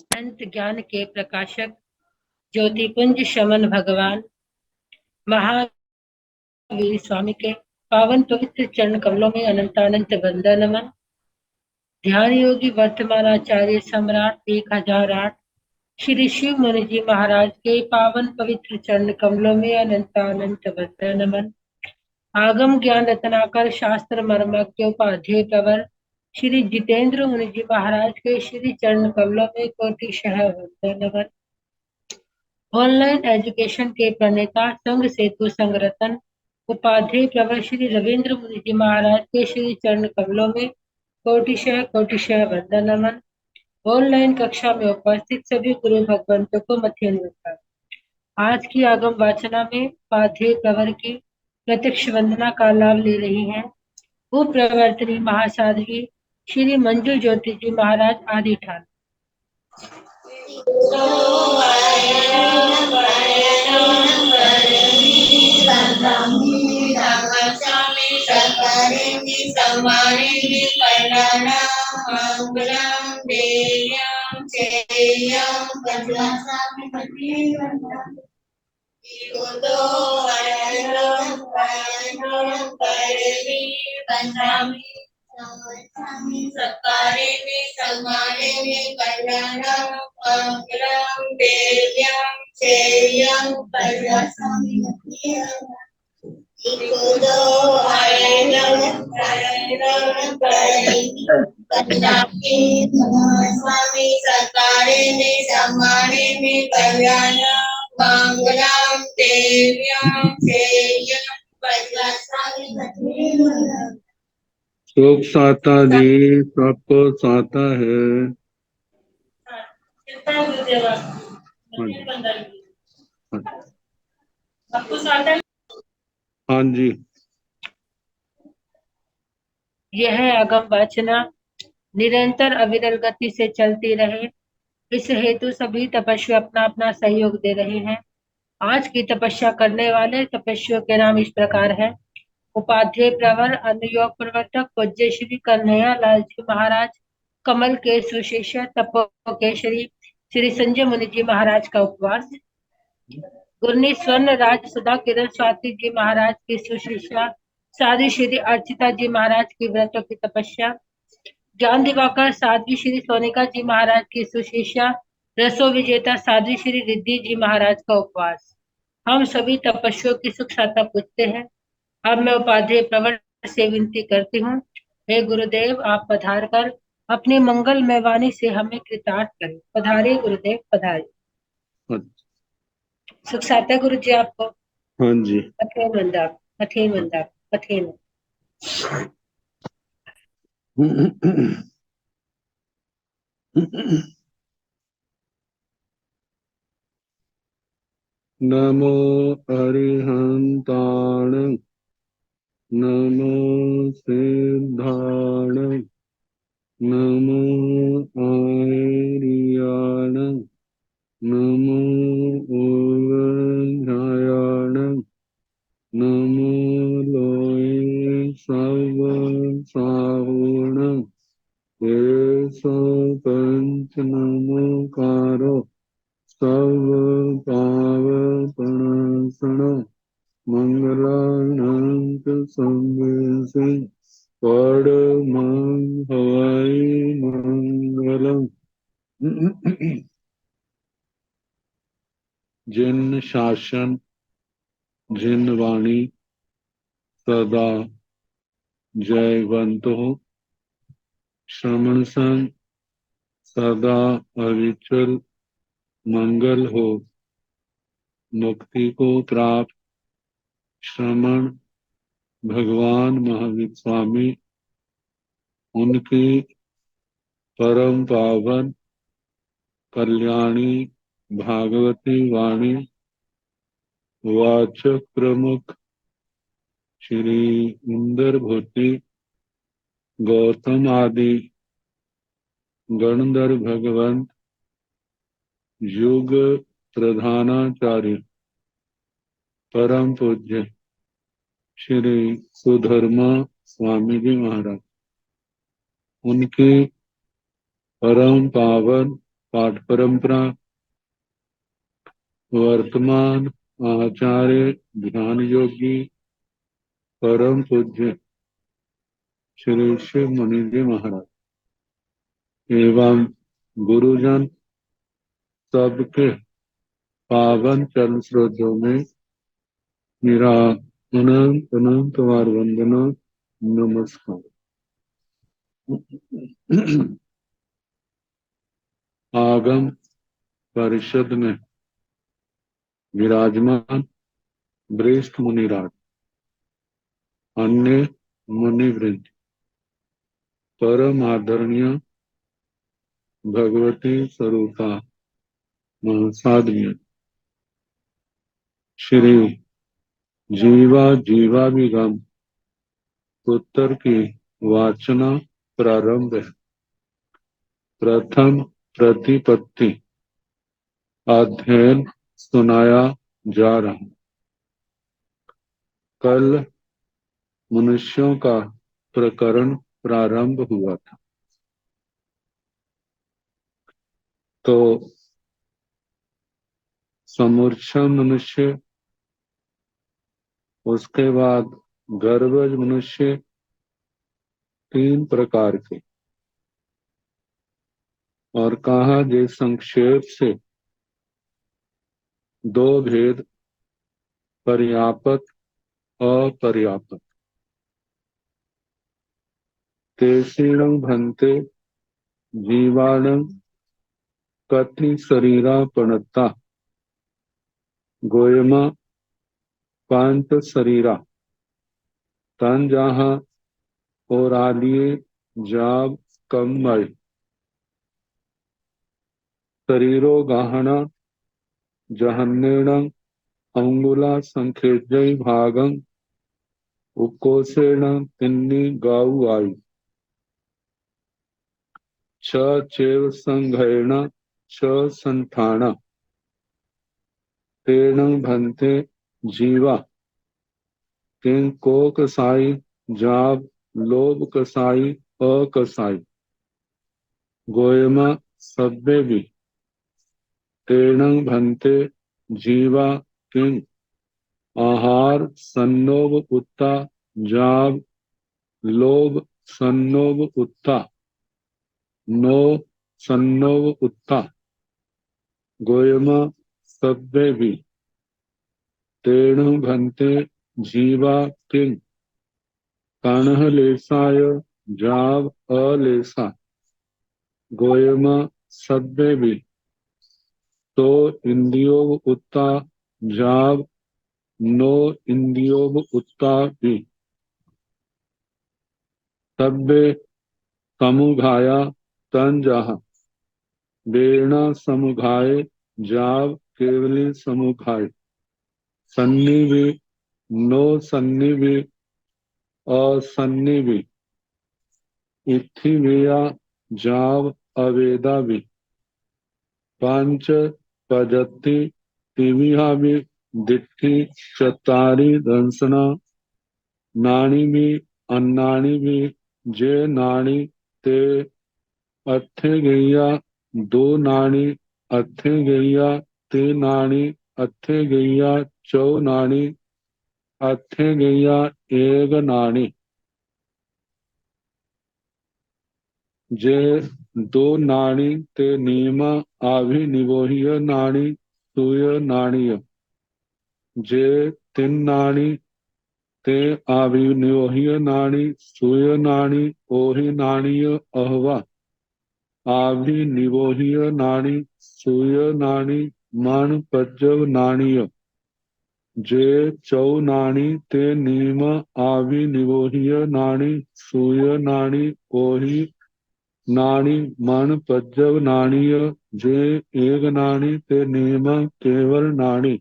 अनंत ज्ञान के प्रकाशक ज्योतिपुंज शमन भगवान महावीर स्वामी के पावन पवित्र चरण कमलों में अनंतानंत वंदन नमन। ध्यान योगी वर्तमान आचार्य सम्राट 1008 श्री शिव मुनि जी महाराज के पावन पवित्र चरण कमलों में अनंतानंत वंदन नमन। आगम ज्ञान रत्नाकर शास्त्र मर्मज्ञ उपाध्याय प्रवर श्री जितेंद्र मुनि जी महाराज के श्री चरण कमलों में कोटिशः वंदन नमन। ऑनलाइन एजुकेशन के प्रणेता संघ सेतु संगरतन उपाध्याय प्रवर श्री रविंद्र मुनि जी महाराज के श्री चरण कमलों में कोटिशः वंदन नमन। ऑनलाइन कक्षा में उपस्थित सभी गुरु भगवंतों को मध्य नमस्कार। आज की आगम वाचना में उपाध्याय प्रवर की प्रत्यक्ष वंदना का लाभ ले रही हैं उपप्रवर्तनी महासाध्वी श्री मंजू ज्योति जी महाराज आदि ठान। शोक साता जी सबको साता है। आपको साता है? हाँ जी। यह आगम वाचना निरंतर अविरल गति से चलती रहे, इस हेतु सभी तपस्वी अपना अपना सहयोग दे रहे हैं। आज की तपस्या करने वाले तपस्वियों के नाम इस प्रकार है। उपाध्याय प्रवर अनुयोग प्रवर्तक पूज्य श्री कन्हैया लाल जी महाराज, कमल के सुशिष्य तपोकेशरी श्री संजय मुनि जी महाराज का उपवास, गुरनी स्वर्ण राज सुधा किरण स्वाति जी महाराज की सुशिष्या साध्वी श्री अर्चिता जी महाराज की व्रतों की तपस्या, ज्ञान दिवाकर साध्वी श्री सोनिका जी महाराज की सुशिष्या रसो विजेता साध्वी श्री रिद्धि जी महाराज का उपवास। हम सभी तपस्वियों की सुख साता पूछते हैं। अब मैं उपाध्याय प्रवर से विनती करती हूँ, हे गुरुदेव आप पधार कर अपनी मंगलमय वाणी से हमें कृतार्थ करें। पधारे गुरुदेव पधारे। सुख साता गुरु जी आपको। हाँ जी। कथेन वंदा कथेन। नमो अरिहंताण नमो सिद्धाण नमो आर्याण नमो ओवध्यायाण नमो लोये सव सावण पंच नमोकारो सव पावपणासण मंगलानंत संवेसे परमं हवाई मंगलम। जिन शासन जिन वाणी सदा जयवंत हो, श्रवण संग सदा अविचल मंगल हो, मुक्ति को प्राप्त श्रमण भगवान महावीर स्वामी उनकी परम पावन कल्याणी भागवती वाणी वाचक प्रमुख श्री इंदर भूति गौतम आदि गणधर भगवंत युग प्रधानाचार्य परम पूज्य श्री सुधर्मा स्वामी जी महाराज उनकी परम पावन पाठ परंपरा वर्तमान आचार्य ध्यान योगी परम पूज्य श्री शिव मुनि जी महाराज एवं गुरुजन सबके पावन चरण स्रोतों में मेरा अनंत अनंत बार वंदना नमस्कार। आगम परिषद में विराजमान वरिष्ठ मुनिराज, अन्य मुनिवृंद, परम आदरणीय भगवती स्वरूपा महासाध्वी श्री जीवाभिगम उत्तर की वाचना प्रारंभ है। प्रथम प्रतिपत्ति अध्ययन सुनाया जा रहा है। कल मनुष्यों का प्रकरण प्रारंभ हुआ था, तो समूर्छा मनुष्य, उसके बाद गर्भज मनुष्य, 3 प्रकार के, और कहा जे संक्षेप से 2 भेद, पर्यापत अपर्यापत। तेषीणं भन्ते जीवाणं कति शरीरापणता गोयमा पांच शरीरा तन जहाँ ओरालिए जाब कम्मल शरीरो गहना जहन्नेण अंगुला संखेजय भागं उकोसेण तिन्नी गाऊ आई छ चेव संघेण छ संठान तेन भन्ते जीवा किं को कसाई जाब लोभ कसाई अकसाई गोयमा सब्बे भी तेन भन्ते जीवा किं आहार सन्नोभ उत्ता जाब लोभ सन्नोभ उत्ता नो सन्नोभ उत्ता गोयमा सब्बे भी तेन भन्ते जीवा किं कणह लेसाय जाव अलेसा गोयमा सब्बे भी तो इंद्रियों उत्ता जाव नो इंद्रियों उत्ता भी सब्बे समुघाया तन जहा बेणा समुघाए जाव केवली समुघाए सन्निवि नो सन्निवि असन्निवि इत्थिवेया जाव अवेदा भी पंच पजत्ति तिविहा भी दिट्ठी चतारी दंसना नाणी भी अन्नाणी भी जे नाणी ते अथे गैया 2 नाणी अथे गैया ते नाणी अथे गैया 4 नाणी अथे गैया 1 नाणी जे 2 नाणी ते नीमा आभिनिवोह्य नाणी सूय नाणीय जे 3 नाणी ते आभिनिवोह्य नाणी सूय नाणी ओहि नाणीय अहवा आभिनिवोह्य नाणी सूय नाणी मन पज्जव नाणीय जे 4 नाणी ते नीम आभिनिवोह्य नाणी सूय नाणी ओहि नाणी मन पज्जव नाणीय जे 1 नाणी ते नीम केवल नाणी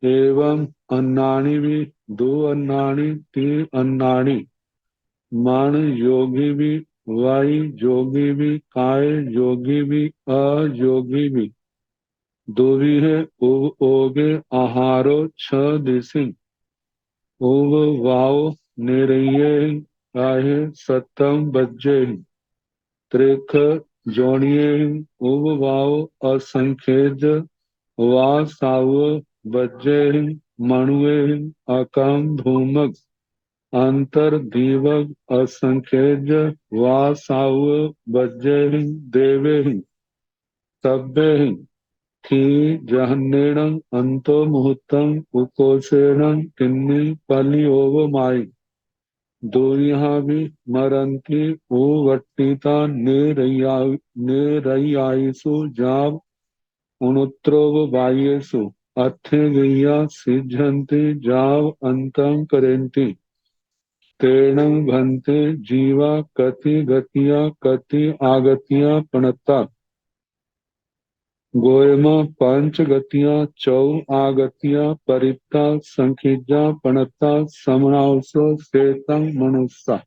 एवं अन्नाणी भी 2 अन्नाणी 3 अन्नाणी मन योगी भी वाई योगी भी काय योगी भी अयोगी भी दोवी है उव ओगे आहारो 6 दिसिंग उव वाओ निरये आहे सतम बज्जे त्रिख जोड़िए उबवाओ असंखेज वा साव बज्जे मणुए अकम भूमक अंतर दीवक असंखेज वा साव बज्जे देवे सभ्य थी जहन्नेण अंतो मुहूर्तम उकोसेण किन्नी पलिओव माई दूरिहाभि मरंती उवट्टिता नेरयायसु जाव उनुत्रोव बाह्यसु अथे गैया सिद्धन्ति जाव अंतं करेन्ति तेन भन्ते जीवा कति गतिया कति आगतिया पणता गोयमा पंच गतिया चौ आगतिया परिप्ता संखिजा पणता समनावसो सेतं मनुष्य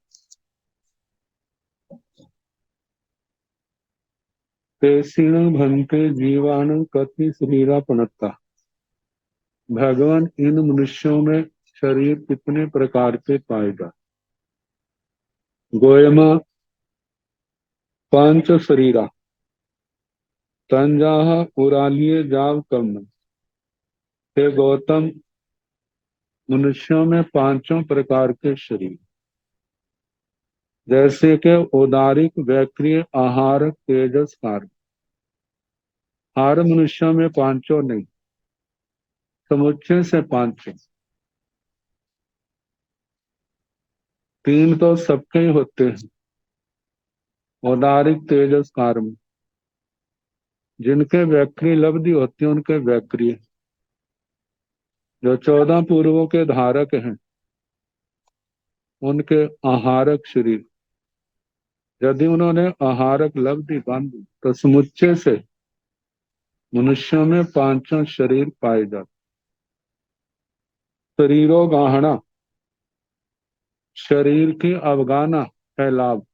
तेसीण भंते जीवान कति शरीरा पणता। भगवान इन मनुष्यों में शरीर कितने प्रकार के पाएगा। गोयमा पंच शरीरा तंजाह उरालिए जाव कम। हे गौतम मनुष्यों में पांचों प्रकार के शरीर जैसे कि उदारिक वैक्रिय आहार तेजस कार्य। हर मनुष्यों में पांचों नहीं, समुच्चय से पांचों। तीन तो सबके ही होते हैं। औदारिक तेजस कार्म जिनके वैक्री लब्धि होती है उनके वैक्रिय, जो 14 पूर्वों के धारक हैं उनके आहारक शरीर। यदि उन्होंने आहारक लब्धि बांधी तो समुच्चय से मनुष्यों में पांचों शरीर पाए जाते। शरीरो गाहना शरीर की अवगाना है लाभ।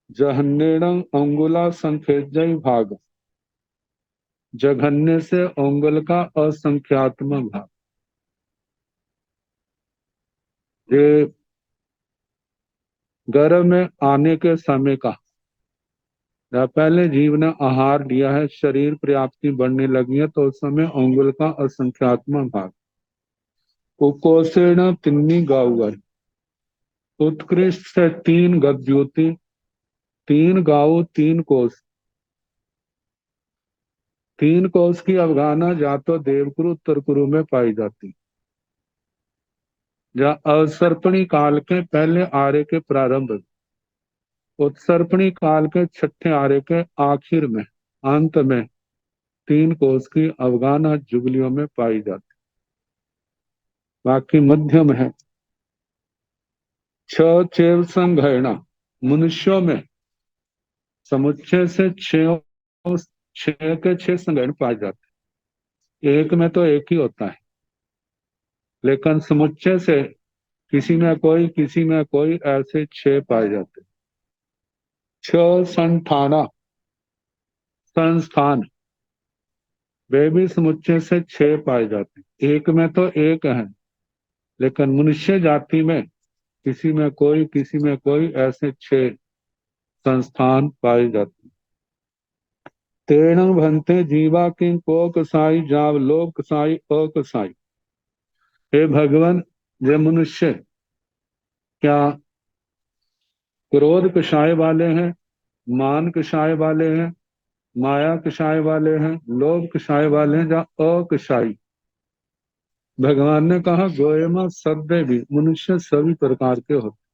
जहन्नेण अंगुला संखेजय भाग जघन्य से अंगुल का असंख्यात्मक भाग। ये गर्भ में आने के समय का पहले जीव ने आहार लिया है, शरीर पर्याप्ति बढ़ने लगी है तो उस समय अंगुल का असंख्यात्मक भाग। कुकोसेण तिन्नी गाउगर उत्कृष्ट से 3 गद्योति 3 गाऊ 3 कोस। 3 कोस की अवगाहना या तो देवकुरु उत्तर कुरु में पाई जाती, या अवसर्पणी काल के पहले आर्य के प्रारंभ, उत्सर्पणी काल के छठे आर्य के आखिर में, अंत में 3 कोस की अवगाहना जुगलियों में पाई जाती। बाकी मध्यम है। 6 चेव संघर्णा मनुष्यों में समुच्चय से 6 के 6 संघर्ण पाए जाते। एक में तो एक ही होता है, लेकिन समुच्चय से किसी में कोई ऐसे 6 पाए जाते। 6 संठाना संस्थान वे भी समुच्चय से 6 पाए जाते। एक में तो एक है, लेकिन मनुष्य जाति में किसी में कोई ऐसे 6 संस्थान पाए जाते। तेण भंते जीवा किं को कसाई जाव लोभ कसाई अकसाई। हे भगवान, ये मनुष्य क्या क्रोध कषाय वाले हैं, मान कषाय वाले हैं, माया कषाय वाले हैं, लोभ कषाय वाले हैं, या अकषाई। भगवान ने कहा गोयमा सभ्य भी मनुष्य सभी प्रकार के होते।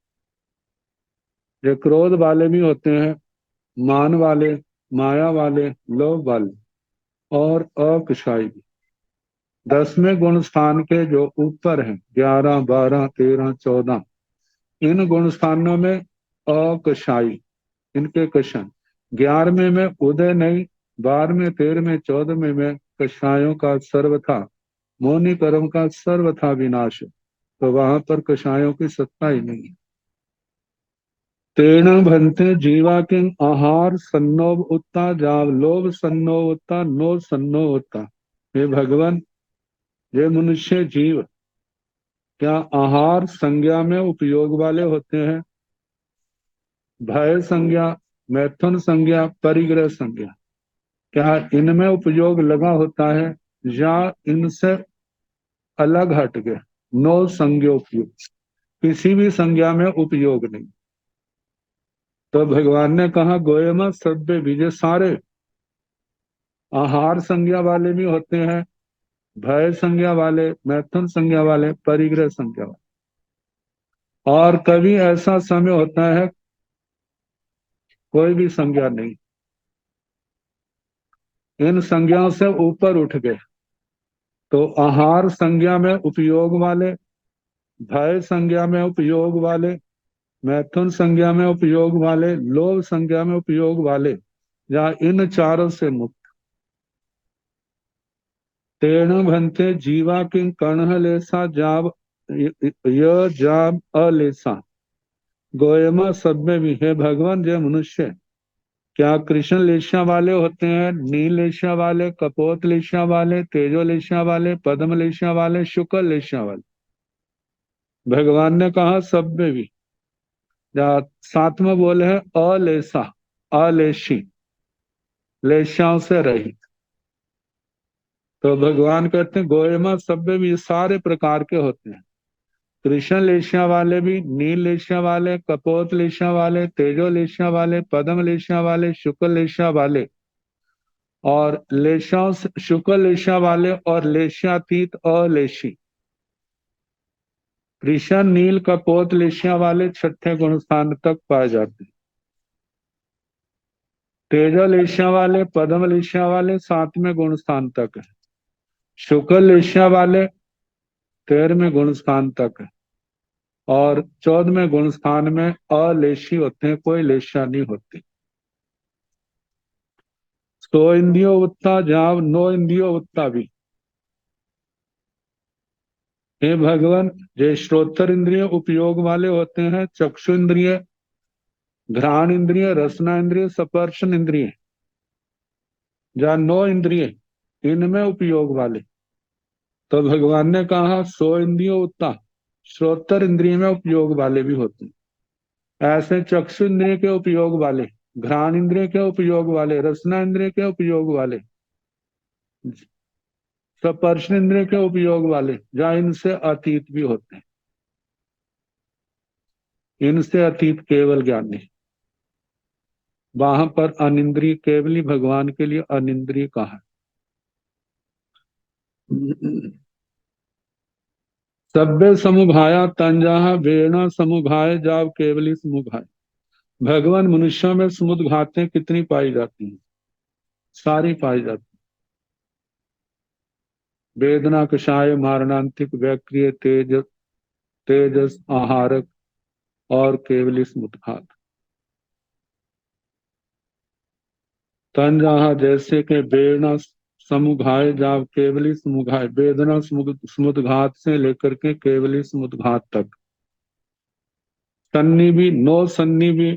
ये क्रोध वाले भी होते हैं, मान वाले, माया वाले, लोभ वाले और अकषाई भी। 10वें गुण स्थान के जो ऊपर हैं 11, 12, 13, 14, इन गुण स्थानों में अकषाई इनके कषण। 11वें में उदय नहीं, 12वें, 13वें, 14वें में कषायों का सर्वथा मोनि कर्म का सर्वथा विनाश है, तो वहां पर कषायों की सत्ता ही नहीं है। तेण भंते जीवा किंग आहार सन्नोव उत्ता जाव लोभ सन्नो उत्ता नो सन्नो उत्ता। हे भगवान, ये मनुष्य जीव क्या आहार संज्ञा में उपयोग वाले होते हैं, भय संज्ञा मैथुन संज्ञा, परिग्रह संज्ञा, क्या इनमें उपयोग लगा होता है या इनसे अलग हट गए? नो संज्ञोपयोग, किसी भी संज्ञा में उपयोग नहीं। तो भगवान ने कहा गोयमा सभ्य बीजे सारे आहार संज्ञा वाले भी होते हैं, भय संज्ञा वाले, मैथुन संज्ञा वाले, परिग्रह संज्ञा वाले, और कभी ऐसा समय होता है कोई भी संज्ञा नहीं, इन संज्ञाओं से ऊपर उठ गए। तो आहार संज्ञा में उपयोग वाले, भय संज्ञा में उपयोग वाले, मैथुन संज्ञा में उपयोग वाले, लोभ संज्ञा में उपयोग वाले, या इन चारों से मुक्त। तेण भंते जीवा किं कर्ण लेसा जाब य जाब अलेसा गोयमा सब में भी है। भगवान जय मनुष्य, क्या कृष्ण लेशा वाले होते हैं, नील लेशा वाले, कपोत लेशा वाले, तेजो लेशा वाले, पद्म लेशा वाले, शुक्ल लेशा वाले? भगवान ने कहा सब में भी। या साथ में बोले हैं अलेसा, अलेशी, लेशाओं से रहित। तो भगवान कहते हैं गोयमा सब में भी सारे प्रकार के होते हैं, कृष्ण लेशिया वाले भी, नील लेशिया वाले, कपोत लेशिया वाले, तेजो लेशिया वाले, पद्म लेशिया वाले, शुक्ल लेशिया वाले, और लेशा शुक्ल लेशिया वाले और लेशियातीत अलेशी। कृष्ण नील कपोत लेशिया वाले छठे गुण स्थान तक पाए जाते हैं, तेजो लेशिया वाले, पद्म लेशिया वाले 7वें गुण स्थान तक है, शुक्ल लेशिया वाले 13वें गुण स्थान तक है, और 14वें गुण स्थान में अलेशी होते हैं, कोई लेशिया नहीं होती। सो इंद्रियो उत्ता जाव नो इंद्रियो उत्ता भी। हे भगवान, जो श्रोत्र इंद्रिय उपयोग वाले होते हैं, चक्षु इंद्रिय, घ्राण इंद्रिय, रसना इंद्रिय, स्पर्शन इंद्रिय, या नो इंद्रिय, इनमें उपयोग वाले। तो भगवान ने कहा सो इंद्रियो उत्ता, श्रोत्र इंद्रिय में उपयोग वाले भी होते हैं। ऐसे चक्षु इंद्रिय के उपयोग वाले, घ्राण इंद्रिय के उपयोग वाले, रसना इंद्रिय के उपयोग वाले, स्पर्शन इंद्रिय के उपयोग वाले, या इनसे अतीत भी होते हैं। इनसे अतीत केवल ज्ञानी। वहां पर अनिंद्रिय केवली भगवान के लिए अनिंद्रिय कहा। सभ्य समुभाया तंजाहा वेणा समुभाय जाव केवली समुभाय। भगवान मनुष्यों में समुद्घातें कितनी पाई जाती हैं? सारी पाई जाती। वेदना कषाय, मारणांतिक, वैक्रिय, तेजस आहारक, और केवली समुद्घात। तंजाहा जैसे के वेदना समुघाय जाव केवली समुघाय, वेदना समुद्घात से लेकर के केवली समुद्घात तक। सन्नी भी, नो सन्नी भी,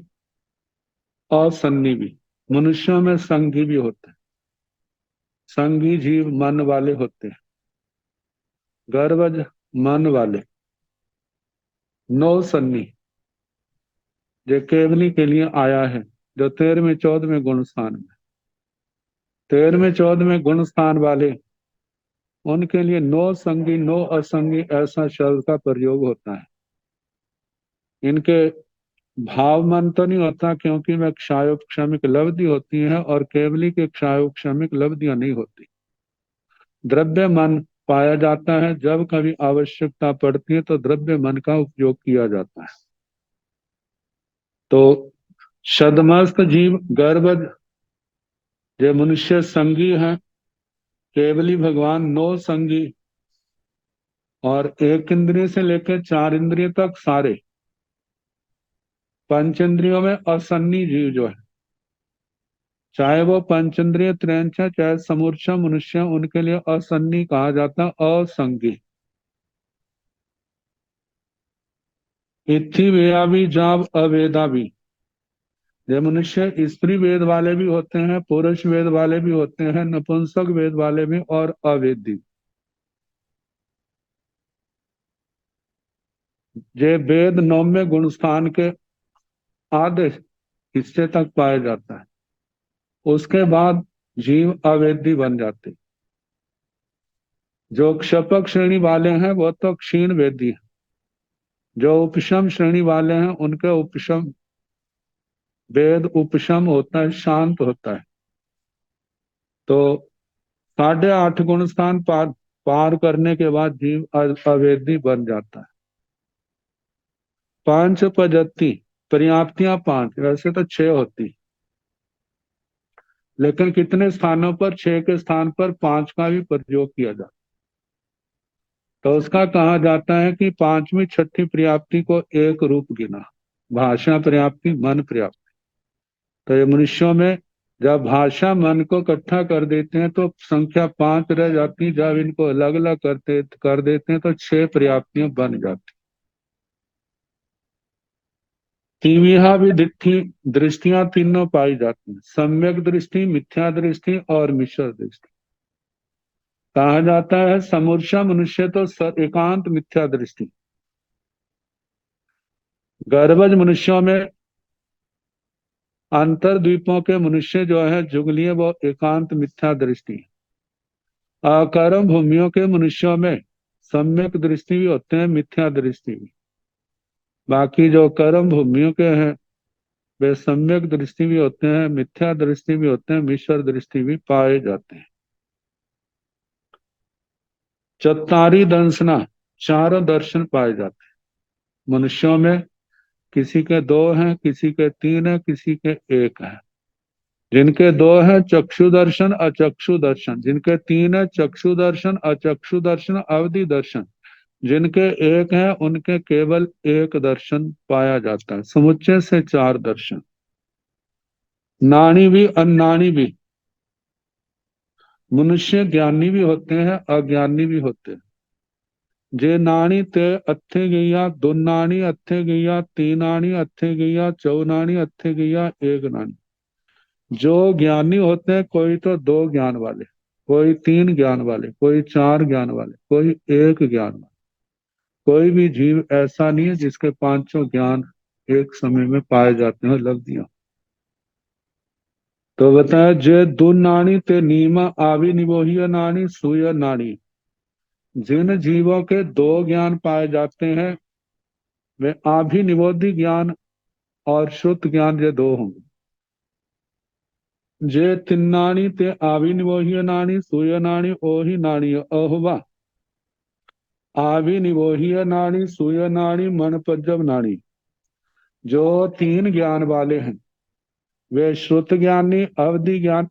असन्नी भी। मनुष्यों में संगी भी होते हैं, संगी जीव मन वाले होते हैं, गर्वज मन वाले। नो सन्नी जो केवली के लिए आया है, जो 13वें 14वें गुण स्थान में, 13वें 14वें गुण स्थान वाले, उनके लिए नो संगी, नो असंगी ऐसा शब्द का प्रयोग होता है। इनके भाव मन तो नहीं होता, क्योंकि वे क्षायोपक्षमिक लब्धि होती है, और केवली के क्षायोपक्षमिक लब्धियां नहीं होती। द्रव्य मन पाया जाता है, जब कभी आवश्यकता पड़ती है तो द्रव्य मन का उपयोग किया जाता है। तो सदमस्त जीव गर्भज जो मनुष्य संगी है, केवली भगवान नो संगी, और एक इंद्रिय से लेकर 4 इंद्रिय तक सारे पंचेंद्रियों में असन्नी जीव जो है, चाहे वो पंचेंद्रिय त्रैंच है, चाहे समूर्छा मनुष्य, उनके लिए असन्नी कहा जाता, असंगी। इत्थि वेया भी जाव अवेदा भी। ये मनुष्य स्त्री वेद वाले भी होते हैं, पुरुष वेद वाले भी होते हैं, नपुंसक वेद वाले भी, और अवेदी। ये वेद 9वें गुण स्थान के आधे हिस्से तक पाया जाता है। उसके बाद जीव अवेदी बन जाते। जो क्षपक श्रेणी वाले हैं वो तो क्षीण वेदी है। जो उपशम श्रेणी वाले हैं उनके उपशम वेद उपशम होता है, शांत होता है। तो 8.5 गुण स्थान पार करने के बाद जीव अवेदी बन जाता है। 5 पद्धति पर्याप्तियां 5, वैसे तो 6 होती, लेकिन कितने स्थानों पर 6 के स्थान पर 5 का भी प्रयोग किया जाता है। तो उसका कहा जाता है कि 5वीं 6ठी पर्याप्ति को एक रूप गिना, भाषा पर्याप्ति मन पर्याप्ति। तो ये मनुष्यों में जब भाषा मन को इकट्ठा कर देते हैं तो संख्या 5 रह जाती है। जब इनको अलग अलग कर देते हैं तो 6 पर्याप्तियां बन जाती। तीविहा भी दृष्टियां तीनों पाई जाती हैं, सम्यक दृष्टि, मिथ्या दृष्टि और मिश्र दृष्टि। कहा जाता है समूर्छा मनुष्य तो एकांत मिथ्या दृष्टि। गर्भज मनुष्यों में अंतर द्वीपों के मनुष्य जो है जुगलीय, वो एकांत मिथ्या दृष्टि। अकर्म भूमियों के मनुष्यों में सम्यक दृष्टि भी होते हैं, मिथ्या दृष्टि भी। बाकी जो कर्म भूमियों के हैं वे सम्यक दृष्टि भी होते हैं, मिथ्या दृष्टि भी होते हैं, मिश्र दृष्टि भी पाए जाते हैं। चत्तारी दंसना, 4 दर्शन पाए जाते हैं मनुष्यों में। किसी के 2 हैं, किसी के 3 हैं, किसी के 1 है। जिनके 2 हैं चक्षु दर्शन, अचक्षु दर्शन। जिनके 3 है चक्षु दर्शन, अचक्षु दर्शन, अवधि दर्शन। जिनके 1 है उनके केवल 1 दर्शन पाया जाता है, समुच्चय से 4 दर्शन। नाणी भी अनाणी भी, मनुष्य ज्ञानी भी होते हैं, अज्ञानी भी होते हैं। जे नाणी ते अथे गैया, 2 नाणी अथे गैया, 3 नाणी अथे गैया, 4 नाणी अथे गैया, 1 नाणी। जो ज्ञानी होते हैं कोई तो 2 ज्ञान वाले, कोई 3 ज्ञान वाले, कोई 4 ज्ञान वाले, कोई 1 ज्ञान वाले। कोई भी जीव ऐसा नहीं है जिसके 5 ज्ञान एक समय में पाए जाते हैं, लग दिया। तो बताया जे 2 नाणी ते नीमा आवी निवोहिय नाणी सुय नाणी। जिन जीवों के 2 ज्ञान पाए जाते हैं वे आभिनिवोधि ज्ञान और श्रुत ज्ञान, ये 2 होंगे। जे 3 नाणी ते आभिनिवोहिय नाणी सुय नाणी ओहि नाणी अहुवा। आभिनिवोहिय नाणी सुय नाणी मन पज्जव नाणी। जो 3 ज्ञान वाले हैं वे श्रुत ज्ञानी, अवधि ज्ञान,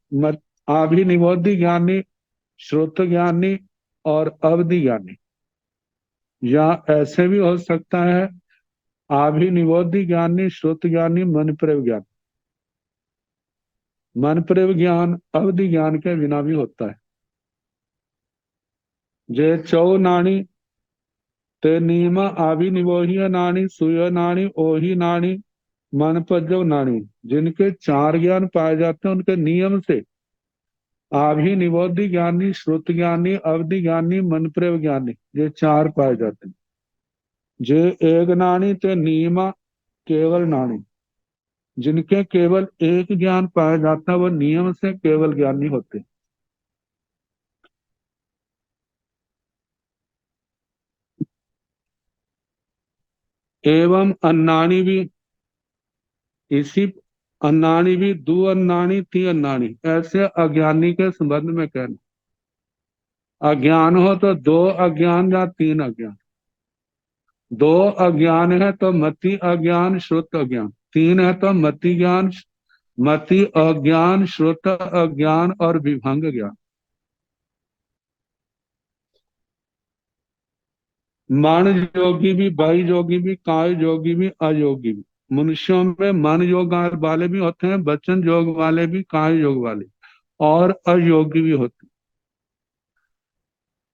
आभिनिवोधि ज्ञानी, श्रुत ज्ञानी और अवधि ज्ञानी। या ऐसे भी हो सकता है आभिनिवोधि ज्ञानी, श्रुत ज्ञानी, मन प्रव ज्ञान। मन प्रव ज्ञान अवधि ज्ञान के बिना भी होता है। जे 4 नाणी ते नीम आभिनिवोहिय नाणी सुय नाणी ओहि नाणी मन पज्जव नाणी। जिनके 4 ज्ञान पाए जाते हैं उनके नियम से आभिनिवोधि ज्ञानी, श्रुत ज्ञानी, अवधि ज्ञानी, मन प्रव ज्ञानी, ये 4 पाए जाते हैं। जे 1 नाणी ते नियमा केवल नाणी। जिनके केवल 1 ज्ञान पाया जाता है वो नियम से केवल ज्ञानी होते हैं। एवं अन्नाणी भी, इसी अन्नाणी भी 2 अन्नाणी 3 अन्नाणी, ऐसे अज्ञानी के संबंध में कहना। अज्ञान हो तो 2 अज्ञान या 3 अज्ञान। 2 अज्ञान है तो मति अज्ञान, श्रुत अज्ञान। 3 है तो मति ज्ञान, मति अज्ञान, श्रुत अज्ञान और विभंग ज्ञान। मन योगी भी, बाई योगी भी, काय योगी भी, अयोगी भी। मनुष्यों में मन योग वाले भी होते हैं, वचन योग वाले भी, काय योग वाले और अयोगी भी होते हैं।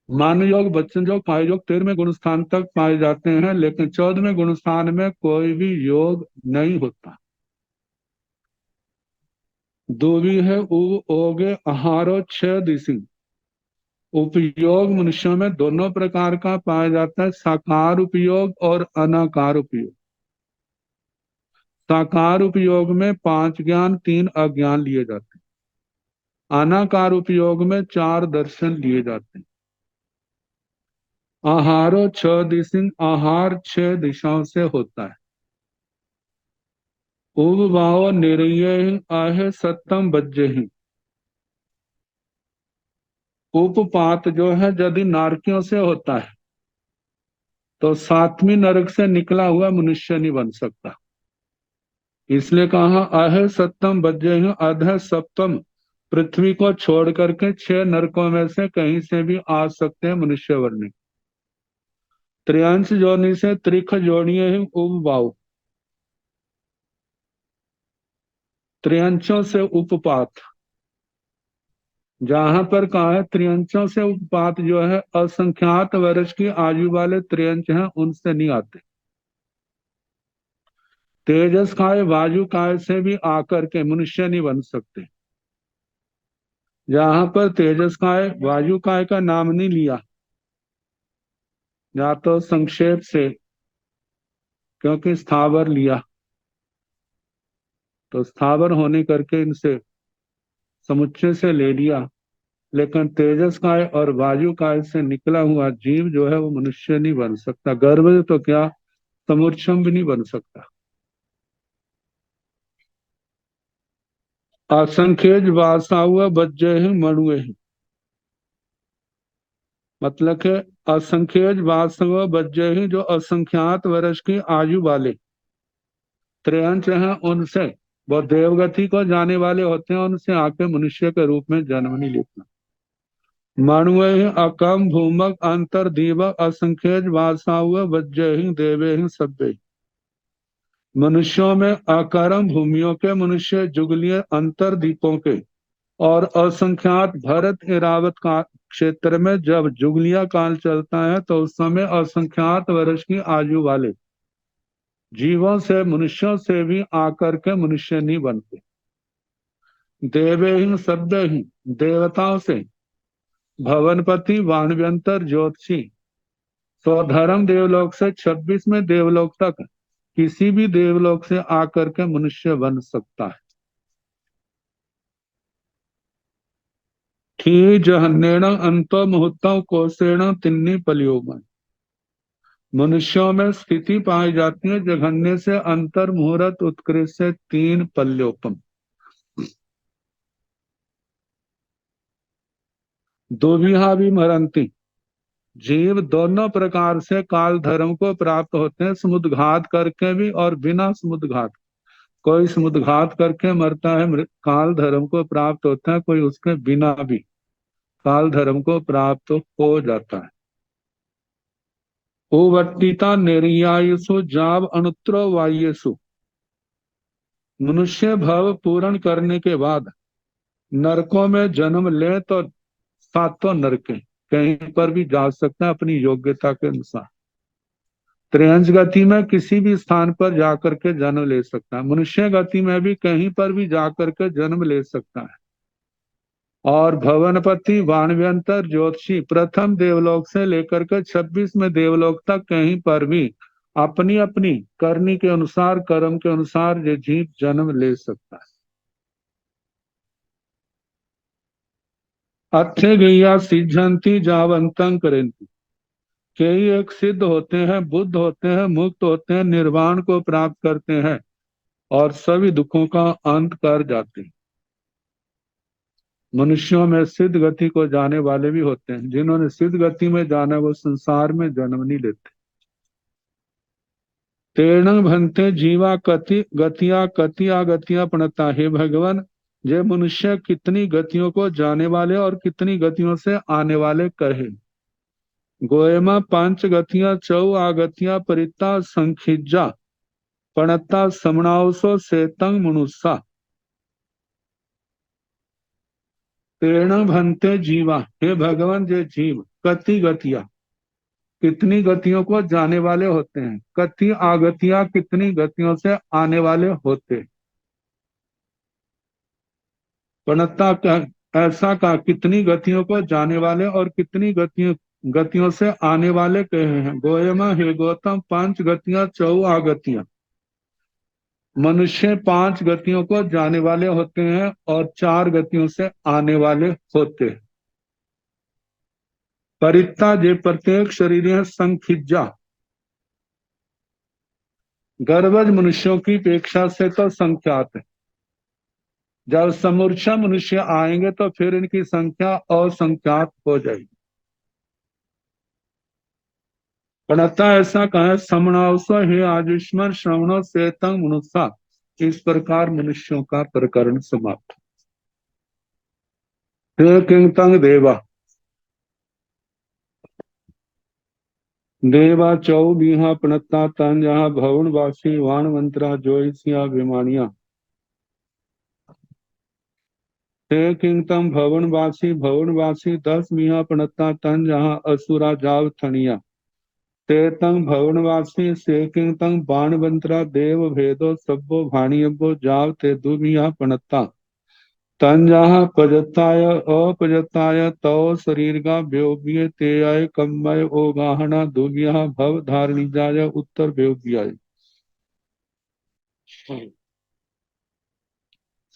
मन योग, वचन योग, काय योग 13वें गुण स्थान तक पाए जाते हैं, लेकिन 14वें गुण स्थान में कोई भी योग नहीं होता। दूवी है उ ओगे आहारो 6 दिशी। उपयोग मनुष्यों में दोनों प्रकार का पाया जाता है, साकार उपयोग और अनाकार उपयोग। साकार उपयोग में 5 ज्ञान 3 अज्ञान लिए जाते हैं। अनाकार उपयोग में 4 दर्शन लिए जाते हैं। आहारो 6 दिशा, आहार 6 दिशाओं से होता है। उब भाव निर्य आहे सत्तम बज्जे ही। उपपात जो है यदि नारकियों से होता है तो 7वीं नरक से निकला हुआ मनुष्य नहीं बन सकता। इसलिए कहा अह सप्तम बज्जे ही, अध सप्तम पृथ्वी को छोड़ करके 6 नरकों में से कहीं से भी आ सकते हैं मनुष्य बनने। त्रियांश जोनि से त्रिख जोड़िए ही उपभाव, त्रियंशों से उपपात। जहां पर कहा है त्रियंशों से उपपात जो है असंख्यात वर्ष की आयु वाले त्रियंश हैं उनसे नहीं आते। तेजस काय वायु काय से भी आकर के मनुष्य नहीं बन सकते। जहां पर तेजस काय वायु काय का नाम नहीं लिया, या तो संक्षेप से क्योंकि स्थावर लिया तो स्थावर होने करके इनसे समुच्चय से ले लिया, लेकिन तेजस काय और वायु काय से निकला हुआ जीव जो है वो मनुष्य नहीं बन सकता। गर्भ तो क्या समुच्चम भी नहीं बन सकता। असंख्यज वासा हुआ बज्जे ही मणुए ही, मतलब के असंख्यज वासव बज्जे ही जो असंख्यात वर्ष की आयु वाले त्रियंश हैं उनसे वो देवगति को जाने वाले होते हैं, उनसे आके मनुष्य के रूप में जन्म नहीं लेता। मणुए ही अकम भूमक अंतर दीवक असंख्यज वासाव बज्जे ही देवे ही सभ्य। मनुष्यों में अकरम भूमियों के मनुष्य, जुगलीय अंतर दीपों के और असंख्यात भरत एरावत का क्षेत्र में जब जुगलिया काल चलता है तो उस समय असंख्यात वर्ष की आयु वाले जीवों से मनुष्यों से भी आकर के मनुष्य नहीं बनते। देवे ही शब्द ही देवताओं से भवनपति वाणव्यंतर ज्योतिषी स्वधर्म देवलोक से 26वें देवलोक तक किसी भी देवलोक से आकर के मनुष्य बन सकता है। ठी जहन्नेण अंतो मुहूर्तों कोसेण तिन्नी पलियों। मनुष्यों में स्थिति पाई जाती है जघन्य से अंतर मुहूर्त उत्कृष्ट से 3 पल्योपम। दुविहा भी मरंती, जीव दोनों प्रकार से काल धर्म को प्राप्त होते हैं, समुद्घात करके भी और बिना समुद्घात। कोई समुद्घात करके मरता है काल धर्म को प्राप्त होता है, कोई उसके बिना भी काल धर्म को प्राप्त हो जाता है। ओवट्टिता निर्यायसु जाव अनुत्रो वायसु, मनुष्य भव पूर्ण करने के बाद नरकों में जन्म ले तो 7 नरके कहीं पर भी जा सकता है अपनी योग्यता के अनुसार। त्रियंश गति में किसी भी स्थान पर जाकर के जन्म ले सकता है, मनुष्य गति में भी कहीं पर भी जाकर के जन्म ले सकता है। और भवनपति वाणव्यंतर ज्योतिषी प्रथम देवलोक से लेकर के 26वें देवलोक तक कहीं पर भी अपनी अपनी करनी के अनुसार कर्म के अनुसार ये जीव जन्म ले सकता है। अच्छे गैया सिद्धंती जावंतं करेंती, कई एक सिद्ध होते हैं, बुद्ध होते हैं, मुक्त होते हैं, निर्वाण को प्राप्त करते हैं और सभी दुखों का अंत कर जाते हैं। मनुष्यों में सिद्ध गति को जाने वाले भी होते हैं, जिन्होंने सिद्ध गति में जाना वो संसार में जन्म नहीं लेते। तेर्ण भंते जीवा कति गतिया कतिया गतिया प्रणता, हे भगवान ये मनुष्य कितनी गतियों को जाने वाले और कितनी गतियों से आने वाले कहे। गोयमा 5 गतियां चौ आगतिया परिता संखिजा पणता समणावसो सेतंग मनुष्या। तेर्ण भंते जीवा, हे भगवान ये जीव कति गतिया कितनी गतियों को जाने वाले होते हैं, कति आगतिया कितनी गतियों से आने वाले होते। पणता का ऐसा का कितनी गतियों को जाने वाले और कितनी गतियों से आने वाले कहे हैं। गोयमा हे गौतम 5 गतियां चौ आगतियां, मनुष्य 5 गतियों को जाने वाले होते हैं और 4 गतियों से आने वाले होते हैं। परित्ता जे प्रत्येक शरीर संखिज्जा, गर्भज मनुष्यों की अपेक्षा से तो संख्यात है। जब समूर्छा मनुष्य आएंगे तो फिर इनकी संख्या असंख्यात हो जाएगी। प्रणता ऐसा कहे समणावसो हे आयुष्मान श्रवणों से तंग मनुष्य। इस प्रकार मनुष्यों का प्रकरण समाप्त। किंग तंग देवा, देवा चौबीहा प्रणता तन जहा भवन वासी वाण मंत्रा जोईसिया विमानिया। ते किंगतम भवनवासी 10 मिहा प्रणता तन जहा असुरा जाव थनिया। ते तंग भवनवासी से किंगतंग बाणवंतरा देव भेदो सब्बो भाणियबो जाव ते दुमिया प्रणता तन जहा पजताय अपजताय तव शरीर का व्योगिय ते आय कम्मय ओ गाहना दुमिया भव धारणी जाय उत्तर व्योगियाय।